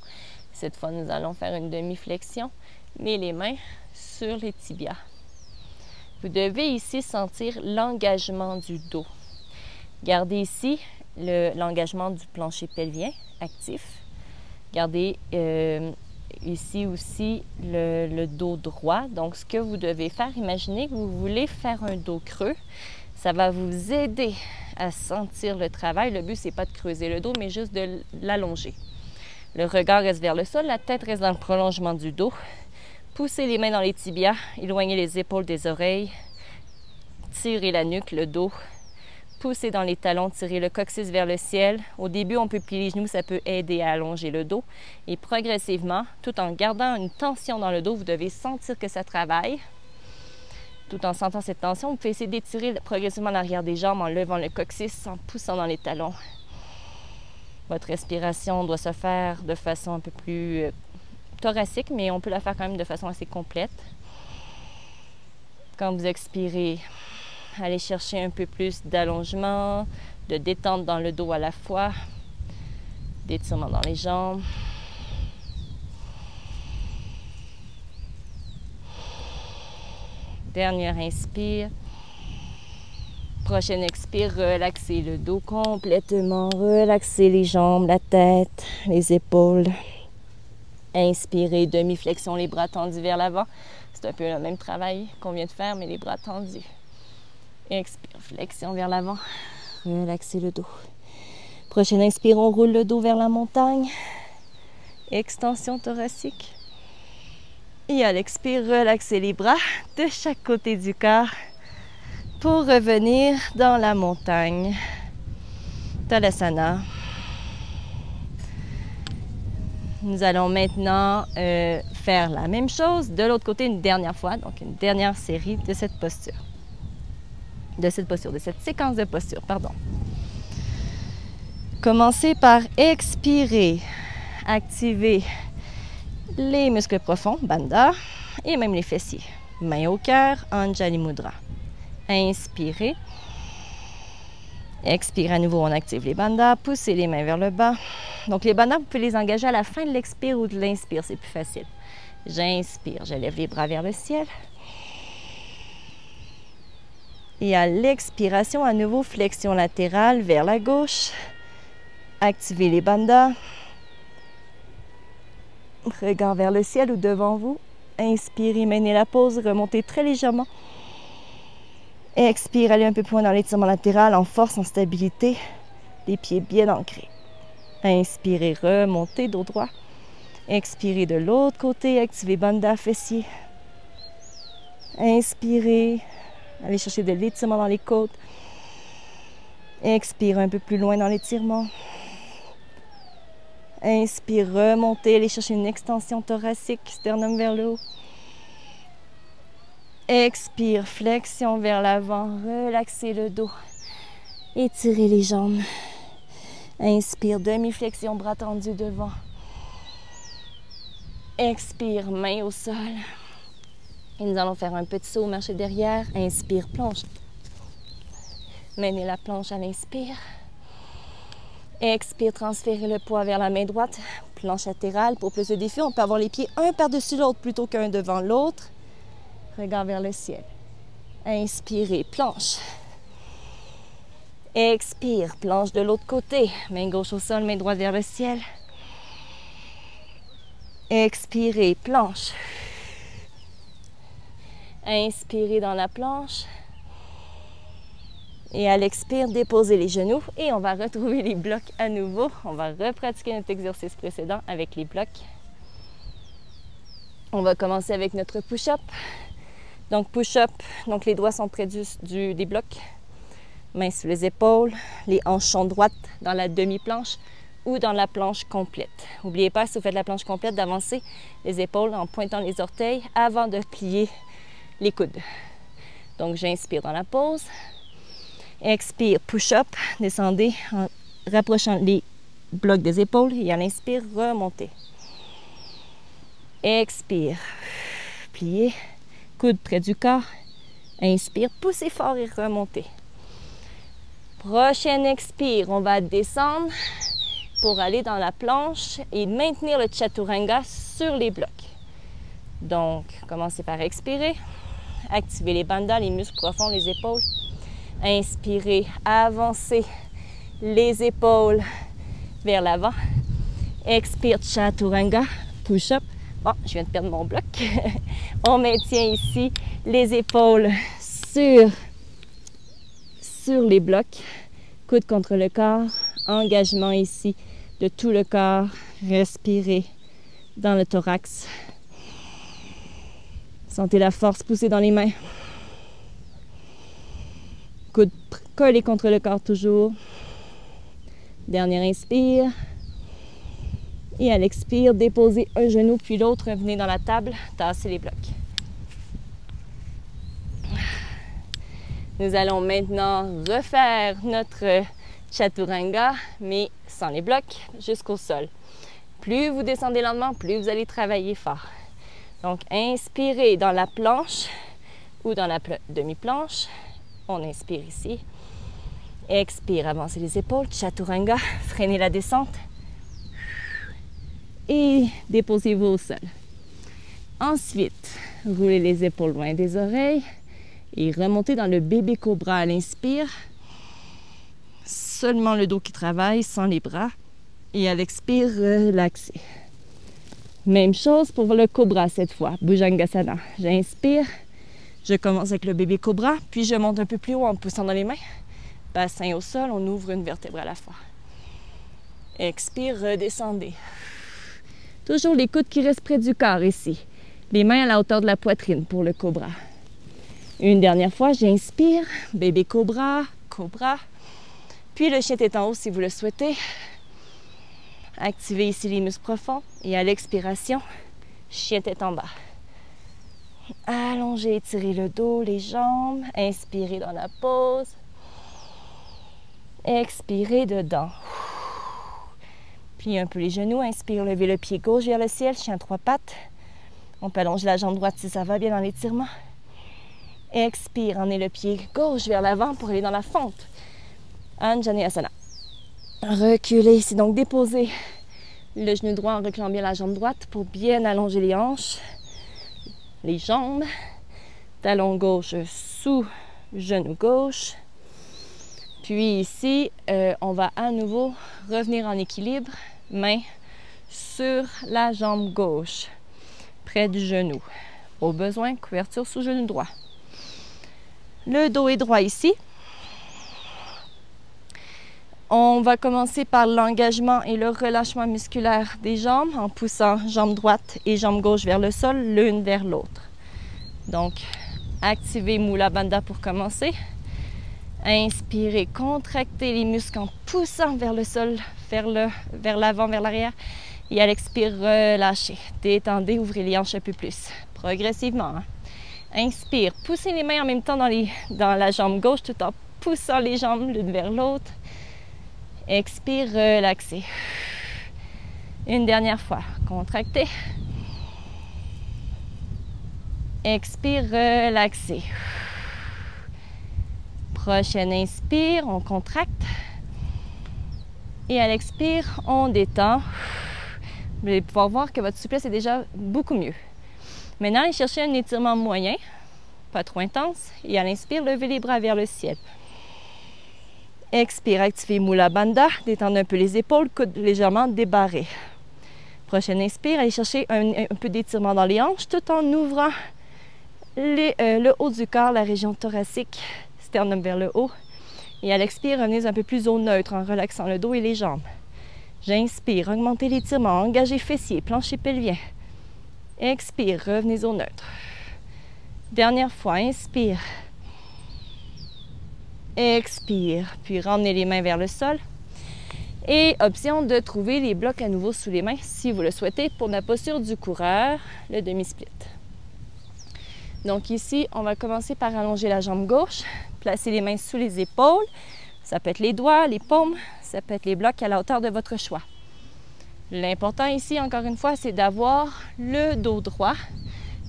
Cette fois, nous allons faire une demi-flexion, mais les mains sur les tibias. Vous devez ici sentir l'engagement du dos. Gardez ici l'engagement du plancher pelvien actif. Gardez ici aussi le dos droit. Donc, ce que vous devez faire, imaginez que vous voulez faire un dos creux. Ça va vous aider à sentir le travail. Le but, c'est pas de creuser le dos, mais juste de l'allonger. Le regard reste vers le sol, la tête reste dans le prolongement du dos. Poussez les mains dans les tibias, éloignez les épaules des oreilles. Tirez la nuque, le dos. Poussez dans les talons, tirez le coccyx vers le ciel. Au début, on peut plier les genoux, ça peut aider à allonger le dos. Et progressivement, tout en gardant une tension dans le dos, vous devez sentir que ça travaille. Tout en sentant cette tension, vous pouvez essayer d'étirer progressivement l'arrière des jambes en levant le coccyx, en poussant dans les talons. Votre respiration doit se faire de façon un peu plus thoracique, mais on peut la faire quand même de façon assez complète. Quand vous expirez, allez chercher un peu plus d'allongement, de détente dans le dos à la fois, d'étirement dans les jambes. Dernière inspire. Prochaine expire, relaxez le dos complètement, relaxez les jambes, la tête, les épaules. Inspirez, demi-flexion, les bras tendus vers l'avant. C'est un peu le même travail qu'on vient de faire, mais les bras tendus. Expire, flexion vers l'avant, relaxez le dos. Prochaine inspire, on roule le dos vers la montagne. Extension thoracique. Et à l'expire, relaxez les bras de chaque côté du corps pour revenir dans la montagne. Tadasana. Nous allons maintenant faire la même chose de l'autre côté une dernière fois, donc une dernière série de cette posture. De cette séquence de posture, pardon. Commencez par expirer, activer les muscles profonds, bandha, et même les fessiers. Main au cœur, Anjali Mudra. Inspirez. Expire à nouveau, on active les bandhas. Poussez les mains vers le bas. Donc les bandhas, vous pouvez les engager à la fin de l'expire ou de l'inspire, c'est plus facile. J'inspire, je lève les bras vers le ciel. Et à l'expiration, à nouveau, flexion latérale vers la gauche. Activez les bandhas. Regard vers le ciel ou devant vous. Inspirez, maintenez la pose, remontez très légèrement. Expire, allez un peu plus loin dans l'étirement latéral, en force, en stabilité. Les pieds bien ancrés. Inspirez, remontez, dos droit. Expirez de l'autre côté, activez bandha, fessiers. Inspirez, allez chercher de l'étirement dans les côtes. Expire un peu plus loin dans l'étirement. Inspire, remontez, allez chercher une extension thoracique, sternum vers le haut. Expire, flexion vers l'avant, relaxez le dos. Étirez les jambes. Inspire, demi-flexion, bras tendus devant. Expire, main au sol. Et nous allons faire un petit saut, marcher derrière. Inspire, plonge. Menez la planche à l'inspire. Expire, transférez le poids vers la main droite. Planche latérale. Pour plus de défi, on peut avoir les pieds un par-dessus l'autre plutôt qu'un devant l'autre. Regard vers le ciel. Inspirez, planche. Expire, planche de l'autre côté. Main gauche au sol, main droite vers le ciel. Expirez, planche. Inspirez dans la planche. Et à l'expire, déposez les genoux et on va retrouver les blocs à nouveau. On va repratiquer notre exercice précédent avec les blocs. On va commencer avec notre push-up. Donc push-up, donc les doigts sont près des blocs. Mains sous les épaules, les hanches sont droites dans la demi-planche ou dans la planche complète. N'oubliez pas, si vous faites la planche complète, d'avancer les épaules en pointant les orteils avant de plier les coudes. Donc j'inspire dans la pause. Expire, push-up, descendez en rapprochant les blocs des épaules et à l'inspire, remontez. Expire, pliez, coude près du corps. Inspire, poussez fort et remontez. Prochaine expire, on va descendre pour aller dans la planche et maintenir le chaturanga sur les blocs. Donc, commencez par expirer. Activez les bandhas, les muscles profonds, les épaules. Inspirez, avancez les épaules vers l'avant. Expire, chaturanga, push-up. Bon, je viens de perdre mon bloc. On maintient ici les épaules sur les blocs. Coude contre le corps. Engagement ici de tout le corps. Respirez dans le thorax. Sentez la force pousser dans les mains. Coude collé contre le corps toujours. Dernière inspire. Et à l'expire, déposez un genou puis l'autre. Revenez dans la table, tassez les blocs. Nous allons maintenant refaire notre chaturanga, mais poussant les blocs jusqu'au sol. Plus vous descendez lentement, plus vous allez travailler fort. Donc, inspirez dans la planche ou dans la demi-planche. On inspire ici. Expire, avancez les épaules, chaturanga, freinez la descente. Et déposez-vous au sol. Ensuite, roulez les épaules loin des oreilles et remontez dans le bébé cobra à l'inspire. Seulement le dos qui travaille, sans les bras. Et à l'expire, relaxez. Même chose pour le cobra cette fois, Bhujangasana. J'inspire, je commence avec le bébé cobra, puis je monte un peu plus haut en poussant dans les mains. Bassin au sol, on ouvre une vertèbre à la fois. Expire, redescendez. Toujours les coudes qui restent près du corps ici. Les mains à la hauteur de la poitrine pour le cobra. Une dernière fois, j'inspire, bébé cobra, cobra. Puis le chien tête en haut si vous le souhaitez. Activez ici les muscles profonds. Et à l'expiration, chien tête en bas. Allongez, étirez le dos, les jambes. Inspirez dans la pause. Expirez dedans. Pliez un peu les genoux. Inspire, levez le pied gauche vers le ciel. Chien 3 pattes. On peut allonger la jambe droite si ça va bien dans l'étirement. Expire, emmenez le pied gauche vers l'avant pour aller dans la fente. Anjaneyasana. Reculez ici, donc déposez le genou droit en reculant bien la jambe droite pour bien allonger les hanches, les jambes. Talon gauche sous genou gauche. Puis ici, on va à nouveau revenir en équilibre, main sur la jambe gauche, près du genou. Au besoin, couverture sous genou droit. Le dos est droit ici. On va commencer par l'engagement et le relâchement musculaire des jambes en poussant jambe droite et jambe gauche vers le sol, l'une vers l'autre. Donc, activez Mula Bandha pour commencer. Inspirez, contractez les muscles en poussant vers le sol, vers l'avant, vers l'arrière. Et à l'expire, relâchez. Détendez, ouvrez les hanches un peu plus. Progressivement. Hein? Inspire, poussez les mains en même temps dans la jambe gauche tout en poussant les jambes l'une vers l'autre. Expire, relaxez. Une dernière fois. Contractez. Expire, relaxez. Prochaine inspire, on contracte. Et à l'expire, on détend. Vous allez pouvoir voir que votre souplesse est déjà beaucoup mieux. Maintenant, allez chercher un étirement moyen, pas trop intense. Et à l'inspire, levez les bras vers le ciel. Expire, activez Mula Bandha, détendre un peu les épaules, coudes légèrement débarrés. Prochaine inspire, allez chercher un peu d'étirement dans les hanches tout en ouvrant le haut du corps, la région thoracique, sternum vers le haut. Et à l'expire, revenez un peu plus au neutre en relaxant le dos et les jambes. J'inspire, augmentez l'étirement, engagez fessiers, plancher pelvien. Expire, revenez au neutre. Dernière fois, inspire. Expire, puis ramenez les mains vers le sol. Et option de trouver les blocs à nouveau sous les mains si vous le souhaitez pour la posture du coureur, le demi-split. Donc ici, on va commencer par allonger la jambe gauche, placer les mains sous les épaules. Ça peut être les doigts, les paumes, ça peut être les blocs à la hauteur de votre choix. L'important ici, encore une fois, c'est d'avoir le dos droit,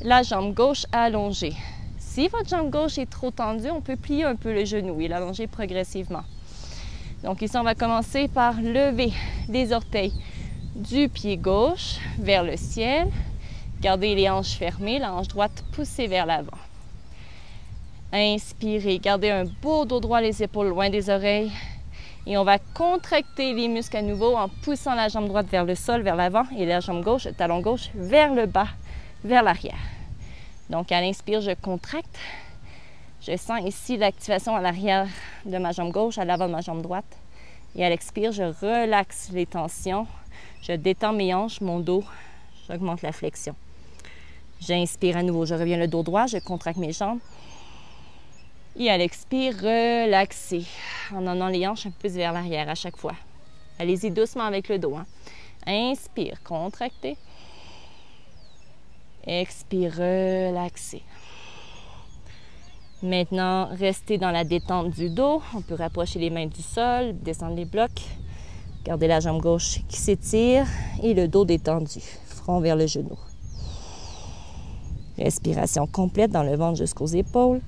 la jambe gauche allongée. Si votre jambe gauche est trop tendue, on peut plier un peu le genou et l'allonger progressivement. Donc ici, on va commencer par lever les orteils du pied gauche vers le ciel. Gardez les hanches fermées, la hanche droite poussée vers l'avant. Inspirez, gardez un beau dos droit, les épaules loin des oreilles. Et on va contracter les muscles à nouveau en poussant la jambe droite vers le sol, vers l'avant, et la jambe gauche, le talon gauche, vers le bas, vers l'arrière. Donc, à l'inspire, je contracte. Je sens ici l'activation à l'arrière de ma jambe gauche, à l'avant de ma jambe droite. Et à l'expire, je relaxe les tensions. Je détends mes hanches, mon dos. J'augmente la flexion. J'inspire à nouveau. Je reviens le dos droit. Je contracte mes jambes. Et à l'expire, relaxez. En emmenant les hanches un peu plus vers l'arrière à chaque fois. Allez-y doucement avec le dos. Hein. Inspire, contractez. Expire, relaxez. Maintenant, restez dans la détente du dos. On peut rapprocher les mains du sol, descendre les blocs. Gardez la jambe gauche qui s'étire et le dos détendu, front vers le genou. Respiration complète dans le ventre jusqu'aux épaules.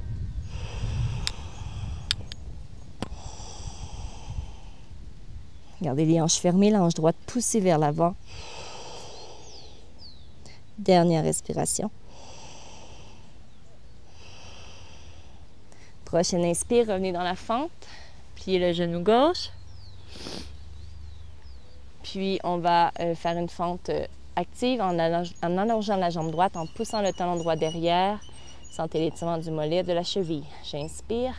Gardez les hanches fermées, la hanche droite poussée vers l'avant. Dernière respiration. Prochaine inspire, revenez dans la fente. Pliez le genou gauche. Puis, on va faire une fente active en allongeant la jambe droite, en poussant le talon droit derrière. Sentez l'étirement du mollet, de la cheville. J'inspire.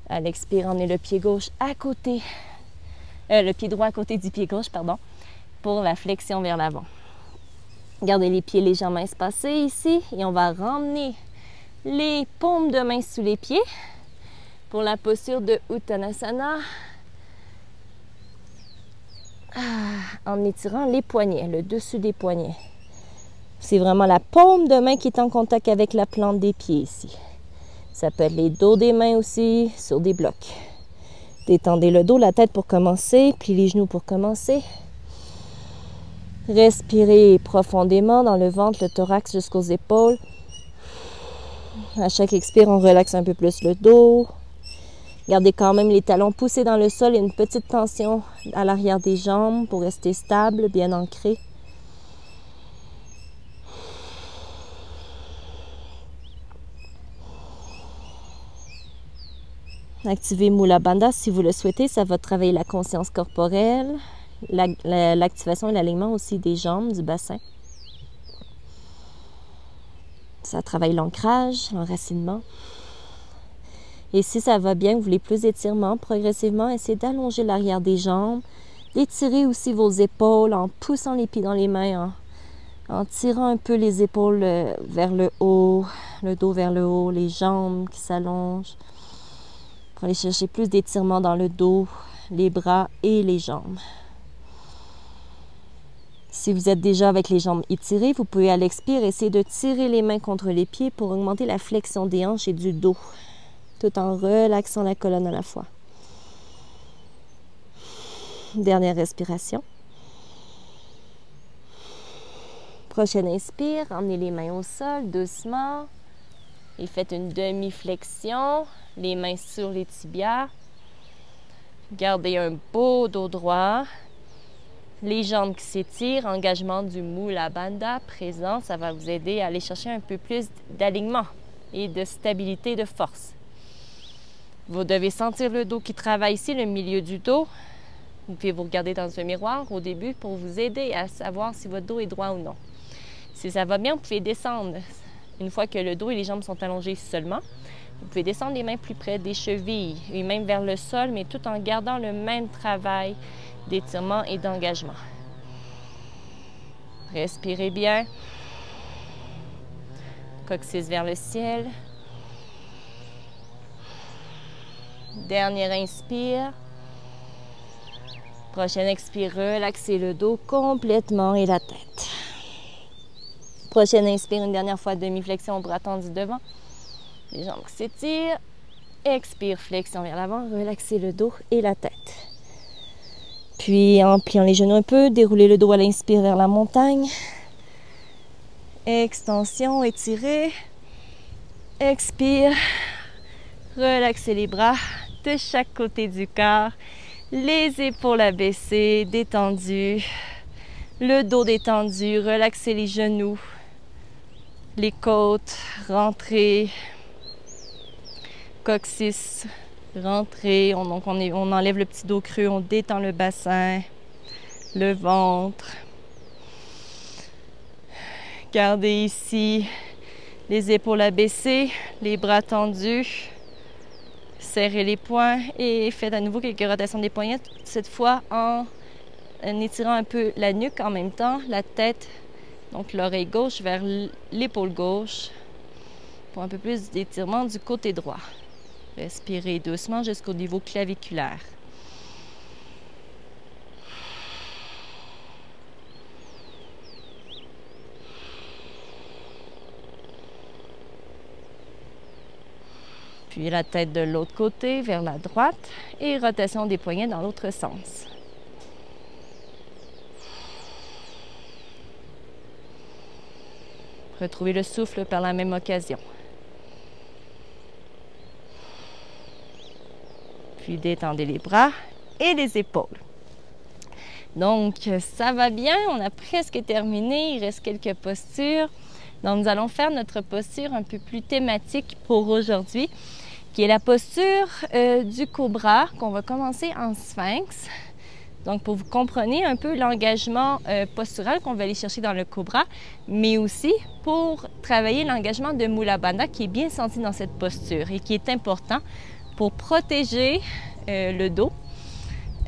À l'expire, emmenez le pied gauche à côté, le pied droit à côté du pied gauche, pardon, pour la flexion vers l'avant. Gardez les pieds légèrement espacés ici et on va ramener les paumes de main sous les pieds pour la posture de Uttanasana. En étirant les poignets, le dessus des poignets. C'est vraiment la paume de main qui est en contact avec la plante des pieds ici. Ça peut être les dos des mains aussi sur des blocs. Détendez le dos, la tête pour commencer, pliez les genoux pour commencer. Respirez profondément dans le ventre, le thorax jusqu'aux épaules. À chaque expire, on relaxe un peu plus le dos. Gardez quand même les talons poussés dans le sol et une petite tension à l'arrière des jambes pour rester stable, bien ancré. Activez Mula Bandha si vous le souhaitez. Ça va travailler la conscience corporelle, l'activation et l'alignement aussi des jambes, du bassin. Ça travaille l'ancrage, l'enracinement. Et si ça va bien, vous voulez plus d'étirement, progressivement, essayez d'allonger l'arrière des jambes. Étirez aussi vos épaules en poussant les pieds dans les mains, en tirant un peu les épaules vers le haut, le dos vers le haut, les jambes qui s'allongent. Pour aller chercher plus d'étirement dans le dos, les bras et les jambes. Si vous êtes déjà avec les jambes étirées, vous pouvez à l'expire essayer de tirer les mains contre les pieds pour augmenter la flexion des hanches et du dos, tout en relaxant la colonne à la fois. Dernière respiration. Prochaine inspire, emmenez les mains au sol doucement et faites une demi-flexion, les mains sur les tibias. Gardez un beau dos droit, les jambes qui s'étirent, engagement du Mula Bandha présent, ça va vous aider à aller chercher un peu plus d'alignement et de stabilité, de force. Vous devez sentir le dos qui travaille ici, le milieu du dos. Vous pouvez vous regarder dans un miroir au début pour vous aider à savoir si votre dos est droit ou non. Si ça va bien, vous pouvez descendre. Une fois que le dos et les jambes sont allongés seulement, vous pouvez descendre les mains plus près des chevilles et même vers le sol, mais tout en gardant le même travail d'étirement et d'engagement. Respirez bien. Coccyx vers le ciel. Dernière inspire. Prochaine expire, relaxez le dos complètement et la tête. Prochaine inspire, une dernière fois, demi-flexion, bras tendus devant. Les jambes qui s'étirent. Expire, flexion vers l'avant, relaxez le dos et la tête. Puis en pliant les genoux un peu, déroulez le dos à l'inspire vers la montagne. Extension, étirez. Expire. Relaxez les bras de chaque côté du corps. Les épaules abaissées, détendues. Le dos détendu, relaxez les genoux. Les côtes, rentrez. Coccyx, rentrez. On enlève le petit dos creux, on détend le bassin, le ventre. Gardez ici les épaules abaissées, les bras tendus. Serrez les poings et faites à nouveau quelques rotations des poignets, cette fois en étirant un peu la nuque en même temps, la tête, donc l'oreille gauche vers l'épaule gauche, pour un peu plus d'étirement du côté droit. Respirez doucement jusqu'au niveau claviculaire. Puis la tête de l'autre côté vers la droite et rotation des poignets dans l'autre sens. Retrouvez le souffle par la même occasion. Puis détendez les bras et les épaules. Donc, ça va bien, on a presque terminé, il reste quelques postures. Donc, nous allons faire notre posture un peu plus thématique pour aujourd'hui, qui est la posture du cobra, qu'on va commencer en sphinx. Donc, pour que vous compreniez un peu l'engagement postural qu'on va aller chercher dans le cobra, mais aussi pour travailler l'engagement de Mula Bandha qui est bien senti dans cette posture et qui est important pour protéger le dos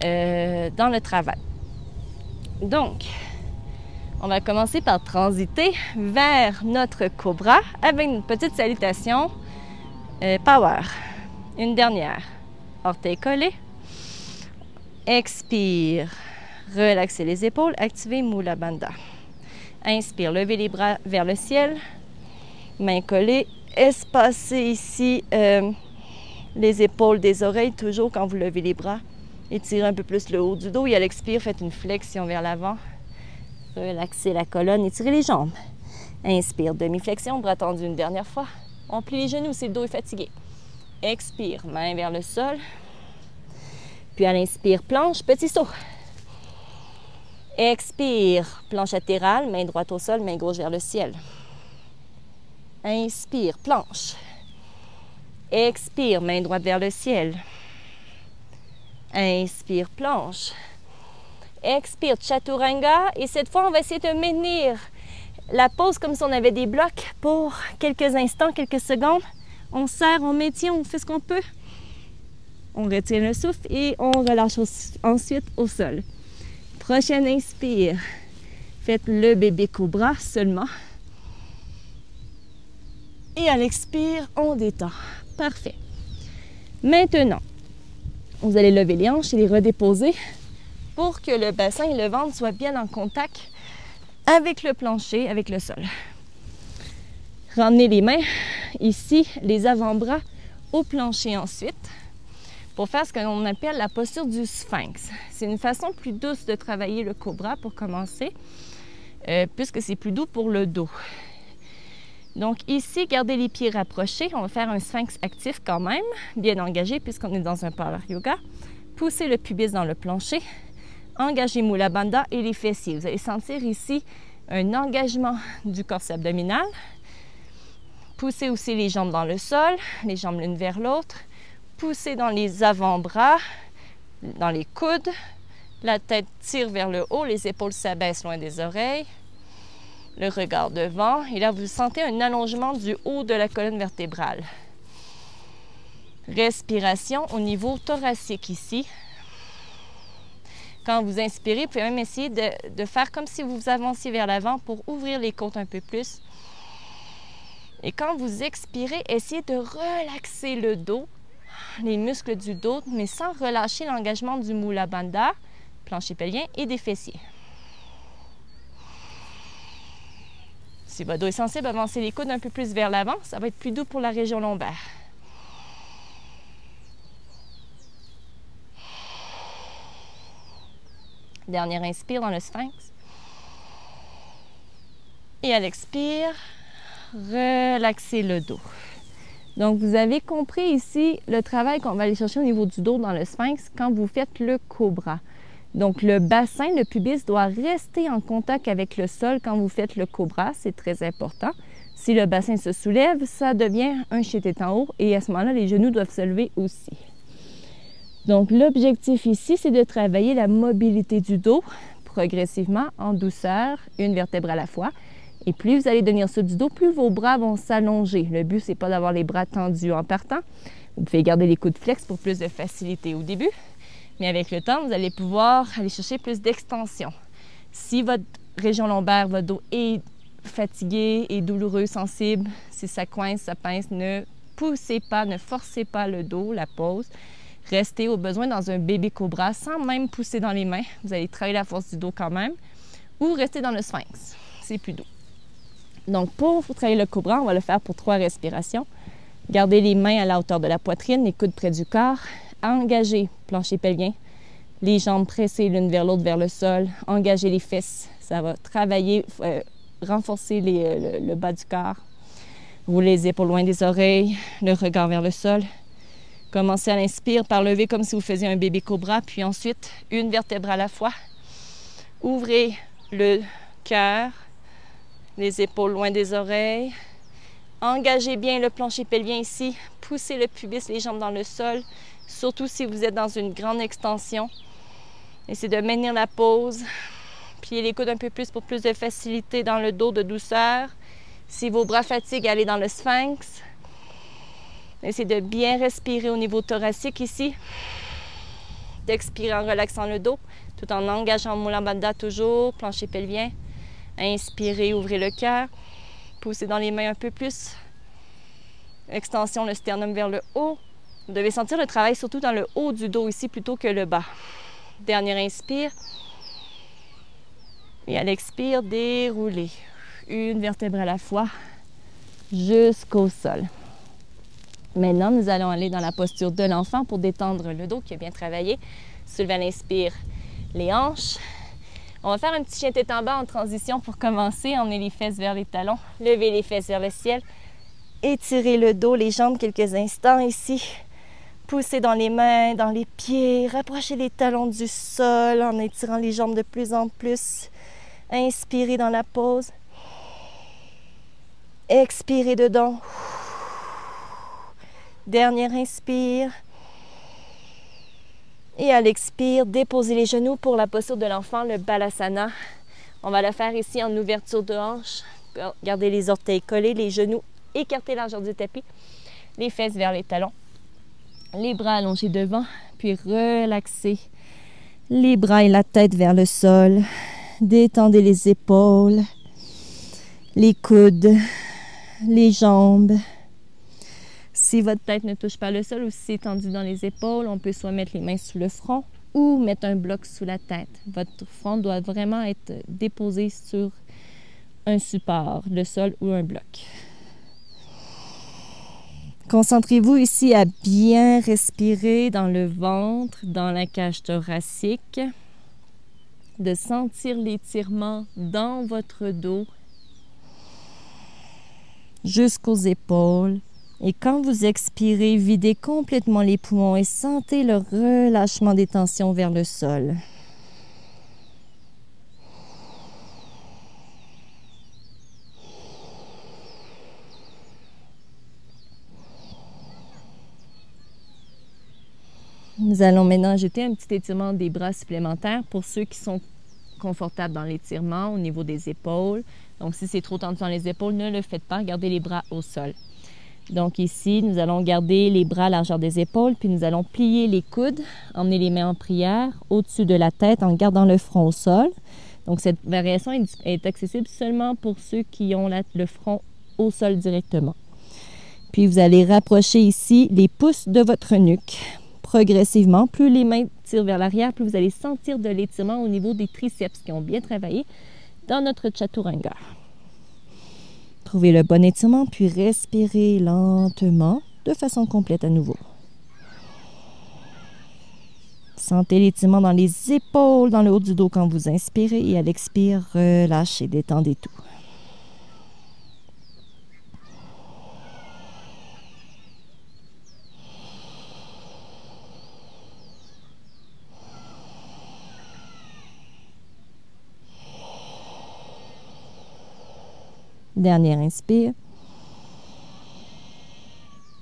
dans le travail. Donc, on va commencer par transiter vers notre cobra avec une petite salutation power. Une dernière. Orteils collés. Expire. Relaxez les épaules. Activez Mula Bandha. Inspire. Levez les bras vers le ciel. Mains collées. Espacez ici les épaules des oreilles, toujours quand vous levez les bras. Étirez un peu plus le haut du dos et à l'expire, faites une flexion vers l'avant. Relaxez la colonne, étirez les jambes. Inspire, demi-flexion, bras tendus une dernière fois. On plie les genoux si le dos est fatigué. Expire, main vers le sol. Puis à l'inspire, planche, petit saut. Expire, planche latérale, main droite au sol, main gauche vers le ciel. Inspire, planche. Expire, main droite vers le ciel. Inspire, planche. Expire, chaturanga. Et cette fois, on va essayer de maintenir la pose comme si on avait des blocs pour quelques instants, quelques secondes. On serre, on maintient, on fait ce qu'on peut. On retient le souffle et on relâche ensuite au sol. Prochaine inspire. Faites le bébé cobra seulement. Et à l'expire, on détend. Parfait. Maintenant, vous allez lever les hanches et les redéposer pour que le bassin et le ventre soient bien en contact avec le plancher, avec le sol. Ramenez les mains ici, les avant-bras au plancher ensuite pour faire ce qu'on appelle la posture du sphinx. C'est une façon plus douce de travailler le cobra pour commencer, puisque c'est plus doux pour le dos. Donc ici, gardez les pieds rapprochés. On va faire un sphinx actif quand même, bien engagé puisqu'on est dans un power yoga. Poussez le pubis dans le plancher. Engagez Mula Bandha et les fessiers. Vous allez sentir ici un engagement du corps abdominal. Poussez aussi les jambes dans le sol, les jambes l'une vers l'autre. Poussez dans les avant-bras, dans les coudes. La tête tire vers le haut, les épaules s'abaissent loin des oreilles. Le regard devant. Et là, vous sentez un allongement du haut de la colonne vertébrale. Respiration au niveau thoracique ici. Quand vous inspirez, vous pouvez même essayer de faire comme si vous avanciez vers l'avant pour ouvrir les côtes un peu plus. Et quand vous expirez, essayez de relaxer le dos, les muscles du dos, mais sans relâcher l'engagement du Mula Bandha, plancher pelvien et des fessiers. Si votre dos est sensible, avancez les coudes un peu plus vers l'avant. Ça va être plus doux pour la région lombaire. Dernière inspire dans le sphinx. Et à l'expire, relaxez le dos. Donc, vous avez compris ici le travail qu'on va aller chercher au niveau du dos dans le sphinx quand vous faites le cobra. Donc, le bassin, le pubis doit rester en contact avec le sol quand vous faites le cobra. C'est très important. Si le bassin se soulève, ça devient un chité en haut et à ce moment-là, les genoux doivent se lever aussi. Donc, l'objectif ici, c'est de travailler la mobilité du dos progressivement, en douceur, une vertèbre à la fois. Et plus vous allez devenir sur du dos, plus vos bras vont s'allonger. Le but, c'est pas d'avoir les bras tendus en partant. Vous pouvez garder les coudes flex pour plus de facilité au début. Mais avec le temps, vous allez pouvoir aller chercher plus d'extension. Si votre région lombaire, votre dos est fatigué, est douloureux, sensible, si ça coince, ça pince, ne poussez pas, ne forcez pas le dos, la pose. Restez au besoin dans un bébé cobra sans même pousser dans les mains. Vous allez travailler la force du dos quand même. Ou restez dans le sphinx. C'est plus doux. Donc, pour travailler le cobra, on va le faire pour 3 respirations. Gardez les mains à la hauteur de la poitrine, les coudes près du corps. Engagez plancher pelvien. Les jambes pressées l'une vers l'autre vers le sol. Engagez les fesses. Ça va travailler, renforcer le bas du corps. Roulez les épaules loin des oreilles, le regard vers le sol. Commencez à l'inspire par lever comme si vous faisiez un bébé cobra, puis ensuite, une vertèbre à la fois. Ouvrez le cœur, les épaules loin des oreilles. Engagez bien le plancher pelvien ici. Poussez le pubis, les jambes dans le sol, surtout si vous êtes dans une grande extension. Essayez de maintenir la pose. Pliez les coudes un peu plus pour plus de facilité dans le dos, de douceur. Si vos bras fatiguent, allez dans le sphinx. Essayez de bien respirer au niveau thoracique ici. D'expirer en relaxant le dos, tout en engageant Mula Bandha toujours, plancher pelvien. Inspirez, ouvrez le cœur. Poussez dans les mains un peu plus. Extension, le sternum vers le haut. Vous devez sentir le travail surtout dans le haut du dos ici plutôt que le bas. Dernier inspire. Et à l'expire, déroulez. Une vertèbre à la fois jusqu'au sol. Maintenant, nous allons aller dans la posture de l'enfant pour détendre le dos qui a bien travaillé. Soulevez à l'inspire les hanches. On va faire un petit chien tête en bas en transition pour commencer. Emmenez les fesses vers les talons. Levez les fesses vers le ciel. Étirez le dos, les jambes quelques instants ici. Poussez dans les mains, dans les pieds. Rapprochez les talons du sol en étirant les jambes de plus en plus. Inspirez dans la pause. Expirez dedans. Dernier inspire. Et à l'expire, déposez les genoux pour la posture de l'enfant, le Balasana. On va le faire ici en ouverture de hanche. Gardez les orteils collés, les genoux écartés largeur du tapis. Les fesses vers les talons. Les bras allongés devant, puis relaxez les bras et la tête vers le sol. Détendez les épaules, les coudes, les jambes. Si votre tête ne touche pas le sol ou si c'est tendu dans les épaules, on peut soit mettre les mains sous le front ou mettre un bloc sous la tête. Votre front doit vraiment être déposé sur un support, le sol ou un bloc. Concentrez-vous ici à bien respirer dans le ventre, dans la cage thoracique, de sentir l'étirement dans votre dos jusqu'aux épaules. Et quand vous expirez, videz complètement les poumons et sentez le relâchement des tensions vers le sol. Nous allons maintenant ajouter un petit étirement des bras supplémentaires pour ceux qui sont confortables dans l'étirement au niveau des épaules. Donc, si c'est trop tendu dans les épaules, ne le faites pas. Gardez les bras au sol. Donc ici, nous allons garder les bras à la largeur des épaules, puis nous allons plier les coudes, emmener les mains en prière au-dessus de la tête en gardant le front au sol. Donc cette variation est accessible seulement pour ceux qui ont le front au sol directement. Puis vous allez rapprocher ici les pouces de votre nuque progressivement. Plus les mains tirent vers l'arrière, plus vous allez sentir de l'étirement au niveau des triceps qui ont bien travaillé dans notre chaturanga. Trouvez le bon étirement, puis respirez lentement, de façon complète à nouveau. Sentez l'étirement dans les épaules, dans le haut du dos quand vous inspirez et à l'expire, relâchez, détendez tout. Dernier inspire.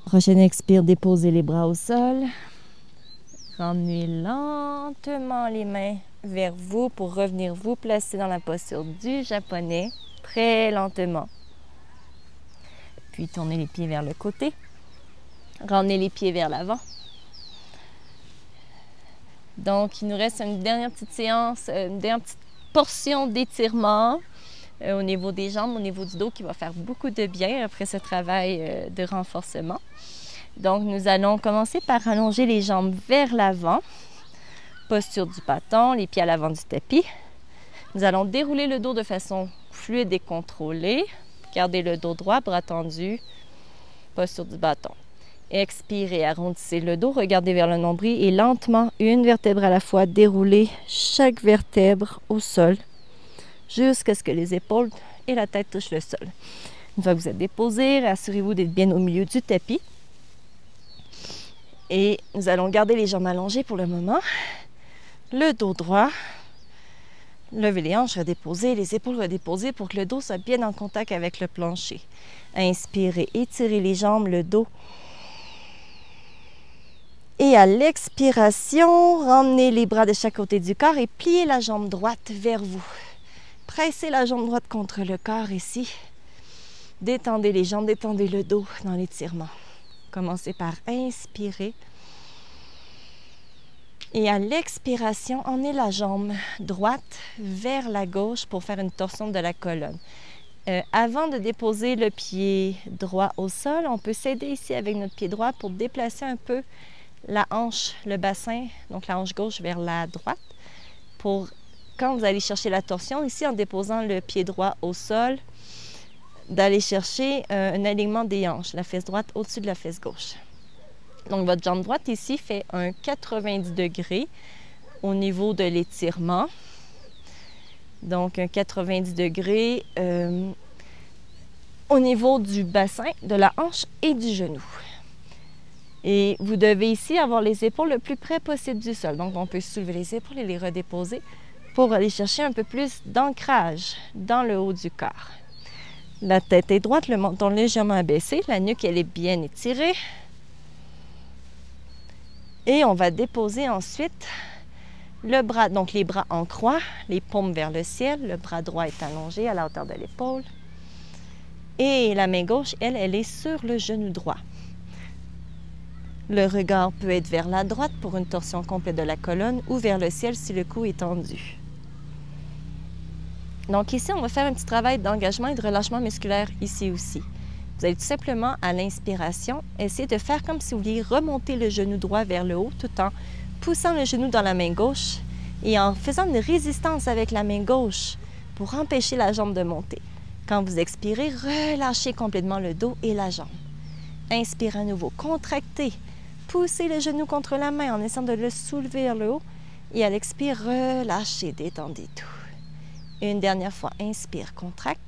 Prochaine expire, déposez les bras au sol. Ramenez lentement les mains vers vous pour revenir vous placer dans la posture du japonais, très lentement. Puis tournez les pieds vers le côté. Ramenez les pieds vers l'avant. Donc, il nous reste une dernière petite séance, une dernière petite portion d'étirement au niveau des jambes, au niveau du dos, qui va faire beaucoup de bien après ce travail de renforcement. Donc, nous allons commencer par allonger les jambes vers l'avant. Posture du bâton, les pieds à l'avant du tapis. Nous allons dérouler le dos de façon fluide et contrôlée. Gardez le dos droit, bras tendus. Posture du bâton. Expirez, arrondissez le dos, regardez vers le nombril et lentement, une vertèbre à la fois, déroulez chaque vertèbre au sol jusqu'à ce que les épaules et la tête touchent le sol. Une fois que vous êtes déposé, assurez-vous d'être bien au milieu du tapis. Et nous allons garder les jambes allongées pour le moment. Le dos droit. Levez les hanches, redéposez, les épaules redéposées pour que le dos soit bien en contact avec le plancher. Inspirez, étirez les jambes, le dos. Et à l'expiration, ramenez les bras de chaque côté du corps et pliez la jambe droite vers vous. Pressez la jambe droite contre le corps ici. Détendez les jambes, détendez le dos dans l'étirement. Commencez par inspirer. Et à l'expiration, emmenez la jambe droite vers la gauche pour faire une torsion de la colonne. Avant de déposer le pied droit au sol, on peut s'aider ici avec notre pied droit pour déplacer un peu la hanche, le bassin, donc la hanche gauche vers la droite, pour quand vous allez chercher la torsion, ici en déposant le pied droit au sol, d'aller chercher un alignement des hanches, la fesse droite au-dessus de la fesse gauche. Donc votre jambe droite ici fait un 90 degrés au niveau de l'étirement. Donc un 90 degrés au niveau du bassin, de la hanche et du genou. Et vous devez ici avoir les épaules le plus près possible du sol. Donc, on peut soulever les épaules et les redéposer pour aller chercher un peu plus d'ancrage dans le haut du corps. La tête est droite, le menton légèrement abaissé, la nuque, elle est bien étirée. Et on va déposer ensuite le bras, donc les bras en croix, les paumes vers le ciel. Le bras droit est allongé à la hauteur de l'épaule. Et la main gauche, elle est sur le genou droit. Le regard peut être vers la droite pour une torsion complète de la colonne ou vers le ciel si le cou est tendu. Donc ici, on va faire un petit travail d'engagement et de relâchement musculaire ici aussi. Vous allez tout simplement, à l'inspiration, essayer de faire comme si vous vouliez remonter le genou droit vers le haut tout en poussant le genou dans la main gauche et en faisant une résistance avec la main gauche pour empêcher la jambe de monter. Quand vous expirez, relâchez complètement le dos et la jambe. Inspirez à nouveau, contractez. Poussez le genou contre la main en essayant de le soulever vers le haut. Et à l'expire, relâchez, détendez tout. Une dernière fois, inspire, contracte.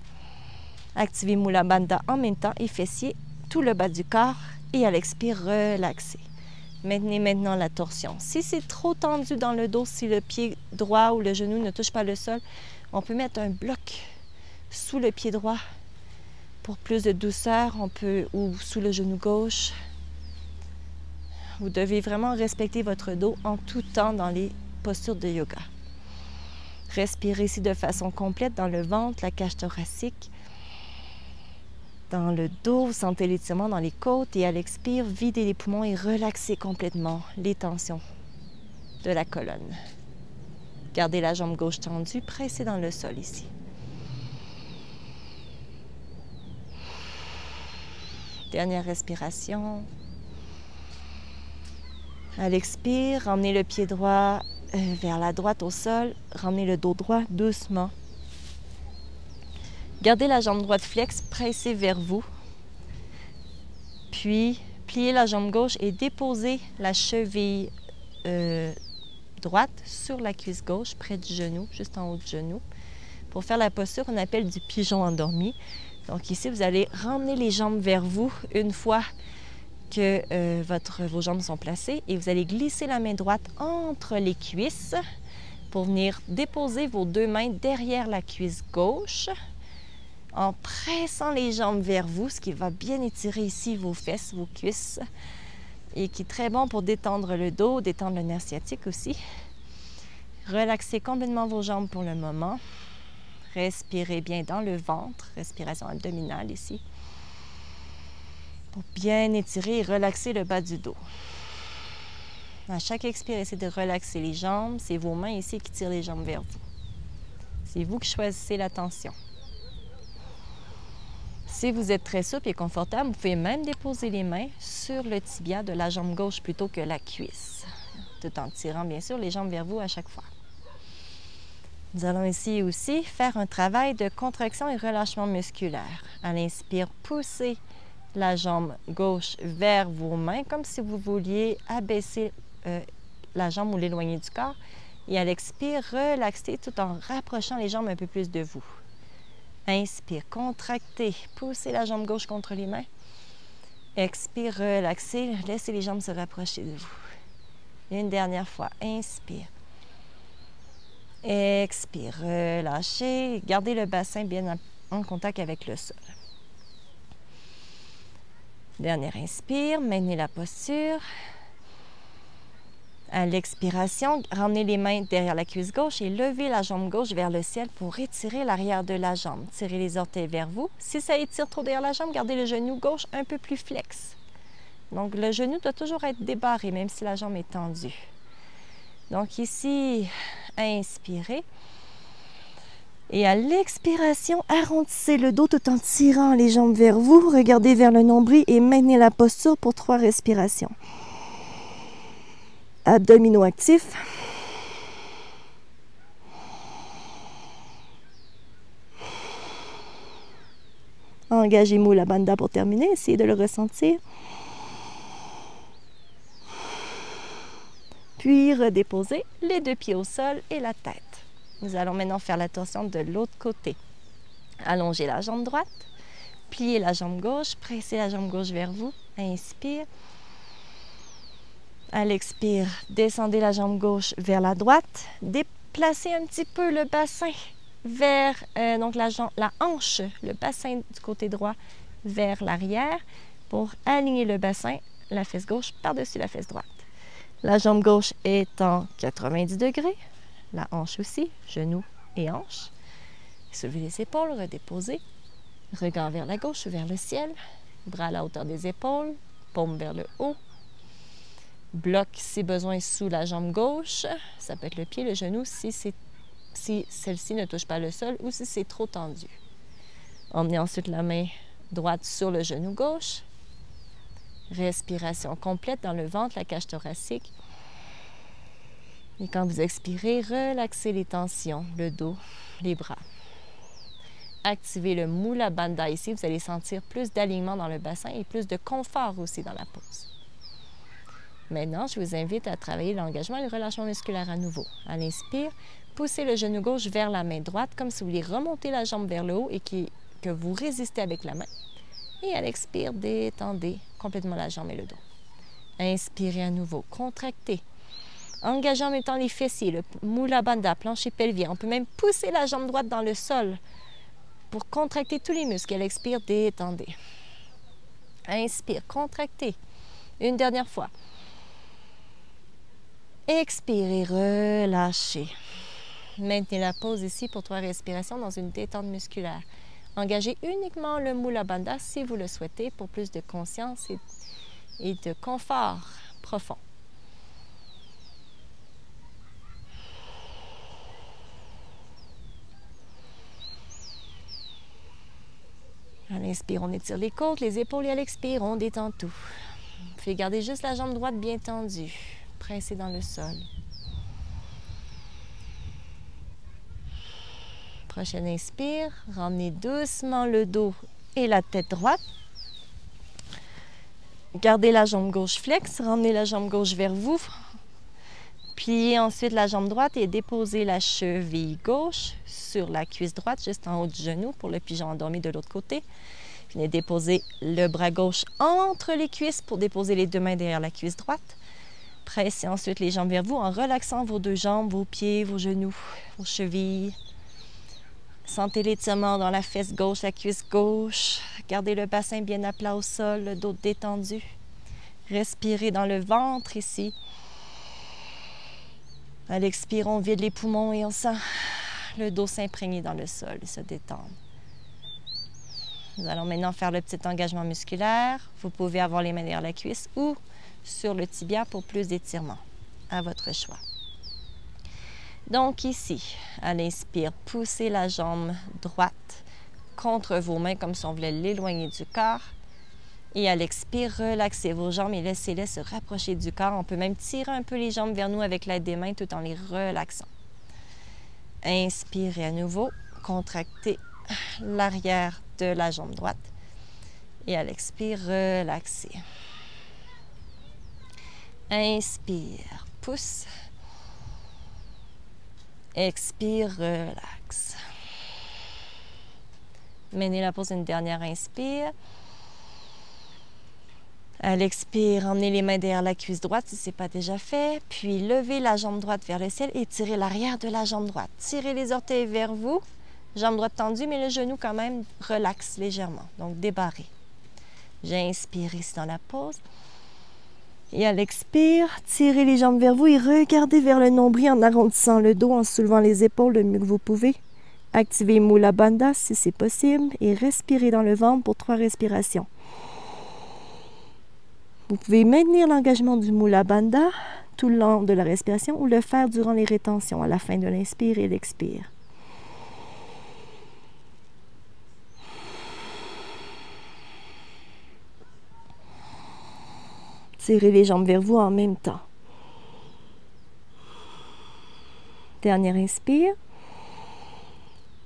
Activez Mula Bandha en même temps et fessiers, tout le bas du corps. Et à l'expire, relaxez. Maintenez maintenant la torsion. Si c'est trop tendu dans le dos, si le pied droit ou le genou ne touche pas le sol, on peut mettre un bloc sous le pied droit pour plus de douceur. On peut, ou sous le genou gauche. Vous devez vraiment respecter votre dos en tout temps dans les postures de yoga. Respirez ici de façon complète dans le ventre, la cage thoracique, dans le dos, vous sentez l'étirement dans les côtes et à l'expire, videz les poumons et relaxez complètement les tensions de la colonne. Gardez la jambe gauche tendue, pressez dans le sol ici. Dernière respiration. À l'expire, ramenez le pied droit vers la droite au sol. Ramenez le dos droit doucement. Gardez la jambe droite flex, pressez vers vous. Puis, pliez la jambe gauche et déposez la cheville droite sur la cuisse gauche, près du genou, juste en haut du genou. Pour faire la posture qu'on appelle du pigeon endormi. Donc ici, vous allez ramener les jambes vers vous une fois que vos jambes sont placées et vous allez glisser la main droite entre les cuisses pour venir déposer vos deux mains derrière la cuisse gauche en pressant les jambes vers vous, ce qui va bien étirer ici vos fesses, vos cuisses et qui est très bon pour détendre le dos, détendre le nerf sciatique aussi. Relaxez complètement vos jambes pour le moment. Respirez bien dans le ventre, respiration abdominale ici. Pour bien étirer et relaxer le bas du dos. À chaque expire, essayez de relaxer les jambes. C'est vos mains ici qui tirent les jambes vers vous. C'est vous qui choisissez la tension. Si vous êtes très souple et confortable, vous pouvez même déposer les mains sur le tibia de la jambe gauche plutôt que la cuisse, tout en tirant bien sûr les jambes vers vous à chaque fois. Nous allons ici aussi faire un travail de contraction et relâchement musculaire. À l'inspire, poussez la jambe gauche vers vos mains, comme si vous vouliez abaisser la jambe ou l'éloigner du corps. Et à l'expire, relaxez tout en rapprochant les jambes un peu plus de vous. Inspire, contractez, poussez la jambe gauche contre les mains. Expire, relaxez, laissez les jambes se rapprocher de vous. Une dernière fois, inspire. Expire, relâchez, gardez le bassin bien en contact avec le sol. Dernière inspire, maintenez la posture. À l'expiration, ramenez les mains derrière la cuisse gauche et levez la jambe gauche vers le ciel pour étirer l'arrière de la jambe. Tirez les orteils vers vous. Si ça étire trop derrière la jambe, gardez le genou gauche un peu plus flex. Donc, le genou doit toujours être débarré, même si la jambe est tendue. Donc, ici, inspirez. Et à l'expiration, arrondissez le dos tout en tirant les jambes vers vous. Regardez vers le nombril et maintenez la posture pour 3 respirations. Abdominaux actifs. Engagez Mula Bandha pour terminer. Essayez de le ressentir. Puis redéposez les 2 pieds au sol et la tête. Nous allons maintenant faire la torsion de l'autre côté. Allongez la jambe droite. Pliez la jambe gauche. Pressez la jambe gauche vers vous. Inspire. À l'expire, descendez la jambe gauche vers la droite. Déplacez un petit peu le bassin vers donc la hanche, le bassin du côté droit vers l'arrière pour aligner le bassin, la fesse gauche par-dessus la fesse droite. La jambe gauche est en 90 degrés, la hanche aussi, genou et hanche. Soulevez les épaules, redéposez. Regard vers la gauche ou vers le ciel. Bras à la hauteur des épaules, paume vers le haut. Bloc, si besoin, sous la jambe gauche. Ça peut être le pied, le genou, si celle-ci ne touche pas le sol ou si c'est trop tendu. Emmenez ensuite la main droite sur le genou gauche. Respiration complète dans le ventre, la cage thoracique. Et quand vous expirez, relaxez les tensions, le dos, les bras. Activez le Mula Bandha ici. Vous allez sentir plus d'alignement dans le bassin et plus de confort aussi dans la pose. Maintenant, je vous invite à travailler l'engagement et le relâchement musculaire à nouveau. À l'inspire, poussez le genou gauche vers la main droite, comme si vous vouliez remonter la jambe vers le haut et que vous résistez avec la main. Et à l'expire, détendez complètement la jambe et le dos. Inspirez à nouveau, contractez. Engagez en même temps les fessiers, le Mula Bandha, plancher pelvien. On peut même pousser la jambe droite dans le sol pour contracter tous les muscles. À l'expire, détendez. Inspire, contractez. Une dernière fois. Expirez, relâchez. Maintenez la pause ici pour 3 respirations dans une détente musculaire. Engagez uniquement le Mula Bandha si vous le souhaitez pour plus de conscience et de confort profond. À l'inspire, on étire les côtes, les épaules et à l'expire, on détend tout. Vous pouvez garder juste la jambe droite bien tendue. Pressez dans le sol. Prochaine inspire, ramenez doucement le dos et la tête droite. Gardez la jambe gauche flex, ramenez la jambe gauche vers vous. Pliez ensuite la jambe droite et déposez la cheville gauche sur la cuisse droite, juste en haut du genou pour le pigeon endormi de l'autre côté. Venez déposer le bras gauche entre les cuisses pour déposer les 2 mains derrière la cuisse droite. Pressez ensuite les jambes vers vous en relaxant vos 2 jambes, vos pieds, vos genoux, vos chevilles. Sentez l'étirement dans la fesse gauche, la cuisse gauche. Gardez le bassin bien à plat au sol, le dos détendu. Respirez dans le ventre ici. À l'expire, on vide les poumons et on sent le dos s'imprégner dans le sol et se détendre. Nous allons maintenant faire le petit engagement musculaire. Vous pouvez avoir les mains derrière la cuisse ou sur le tibia pour plus d'étirement, à votre choix. Donc ici, à l'inspire, poussez la jambe droite contre vos mains comme si on voulait l'éloigner du corps. Et à l'expire, relaxez vos jambes et laissez-les se rapprocher du corps. On peut même tirer un peu les jambes vers nous avec l'aide des mains tout en les relaxant. Inspirez à nouveau, contractez l'arrière de la jambe droite. Et à l'expire, relaxez. Inspire, pousse. Expire, relaxe. Menez la pause une dernière inspire. À l'expire, emmenez les mains derrière la cuisse droite si ce n'est pas déjà fait. Puis levez la jambe droite vers le ciel et tirez l'arrière de la jambe droite. Tirez les orteils vers vous. Jambe droite tendue, mais le genou quand même relaxe légèrement. Donc débarré. J'inspire ici dans la pause. Et à l'expire, tirez les jambes vers vous et regardez vers le nombril en arrondissant le dos, en soulevant les épaules le mieux que vous pouvez. Activez Mula Bandha si c'est possible et respirez dans le ventre pour 3 respirations. Vous pouvez maintenir l'engagement du Mula Bandha tout le long de la respiration ou le faire durant les rétentions à la fin de l'inspire et l'expire. Tirez les jambes vers vous en même temps. Dernière inspire.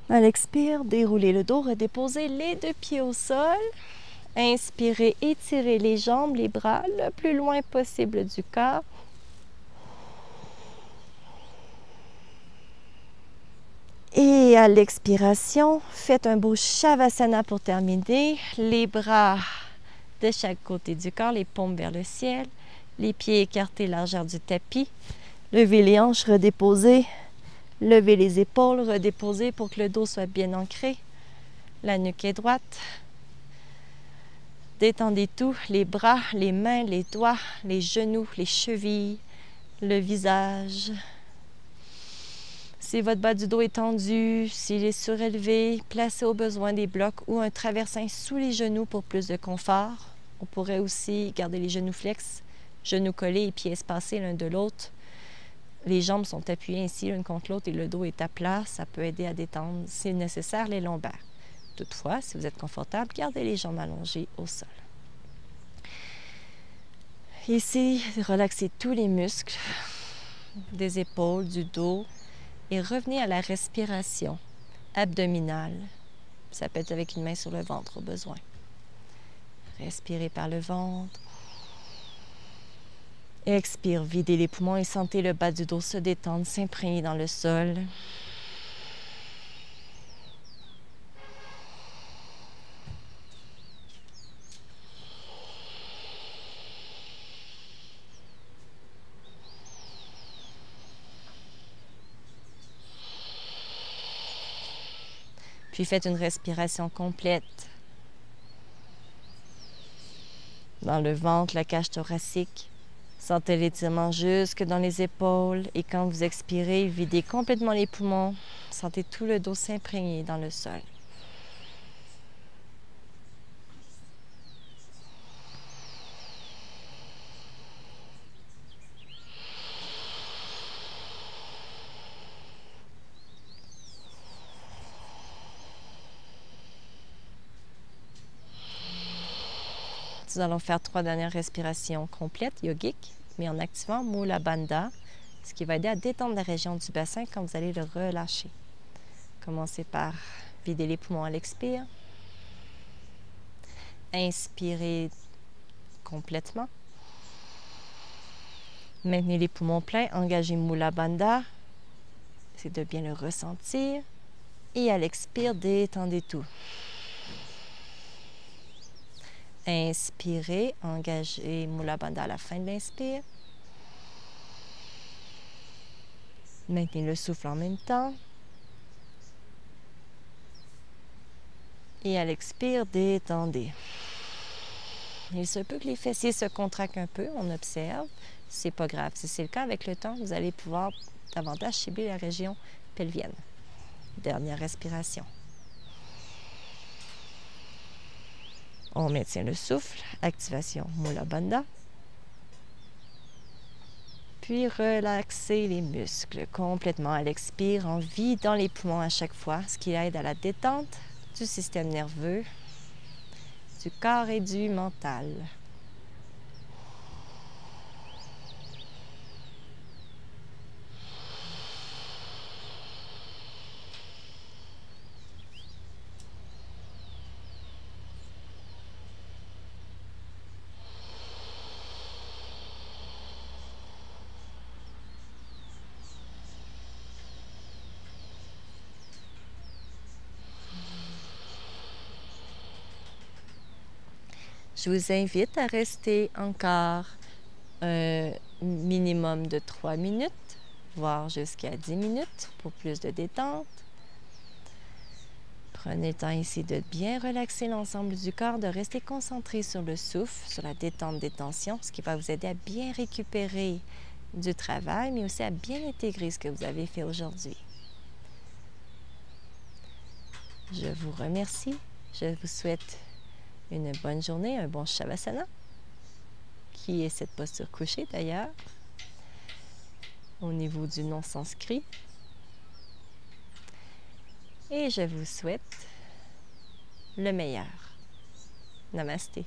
À l'expire, déroulez le dos, redéposez les 2 pieds au sol. Inspirez, étirez les jambes, les bras le plus loin possible du corps. Et à l'expiration, faites un beau Shavasana pour terminer. Les bras de chaque côté du corps, les paumes vers le ciel, les pieds écartés largeur du tapis. Levez les hanches, redéposez. Levez les épaules, redéposez pour que le dos soit bien ancré. La nuque est droite. Détendez tout, les bras, les mains, les doigts, les genoux, les chevilles, le visage. Si votre bas du dos est tendu, s'il est surélevé, placez au besoin des blocs ou un traversin sous les genoux pour plus de confort. On pourrait aussi garder les genoux flex, genoux collés et pieds espacés l'un de l'autre. Les jambes sont appuyées ainsi l'une contre l'autre et le dos est à plat. Ça peut aider à détendre, si nécessaire, les lombaires. Toutefois, si vous êtes confortable, gardez les jambes allongées au sol. Ici, relaxez tous les muscles des épaules, du dos et revenez à la respiration abdominale. Ça peut être avec une main sur le ventre au besoin. Respirez par le ventre. Expire, videz les poumons et sentez le bas du dos se détendre, s'imprégner dans le sol. Puis faites une respiration complète dans le ventre, la cage thoracique. Sentez l'étirement jusque dans les épaules et quand vous expirez, videz complètement les poumons. Sentez tout le dos s'imprégner dans le sol. Nous allons faire 3 dernières respirations complètes, yogiques, mais en activant Mula Bandha, ce qui va aider à détendre la région du bassin quand vous allez le relâcher. Commencez par vider les poumons à l'expire. Inspirez complètement. Maintenez les poumons pleins, engagez Mula Bandha. C'est de bien le ressentir. Et à l'expire, détendez tout. Inspirez, engagez Mula Bandha à la fin de l'inspire. Maintenez le souffle en même temps. Et à l'expire, détendez. Il se peut que les fessiers se contractent un peu, on observe. C'est pas grave. Si c'est le cas, avec le temps, vous allez pouvoir davantage cibler la région pelvienne. Dernière respiration. On maintient le souffle, activation Mula Bandha. Puis relaxez les muscles complètement à l'expire en vidant les poumons à chaque fois, ce qui aide à la détente du système nerveux, du corps et du mental. Je vous invite à rester encore un minimum de 3 minutes, voire jusqu'à 10 minutes pour plus de détente. Prenez le temps ici de bien relaxer l'ensemble du corps, de rester concentré sur le souffle, sur la détente des tensions, ce qui va vous aider à bien récupérer du travail, mais aussi à bien intégrer ce que vous avez fait aujourd'hui. Je vous remercie. Je vous souhaite une bonne journée, un bon Shavasana, qui est cette posture couchée d'ailleurs, au niveau du nom sanskrit. Et je vous souhaite le meilleur. Namasté.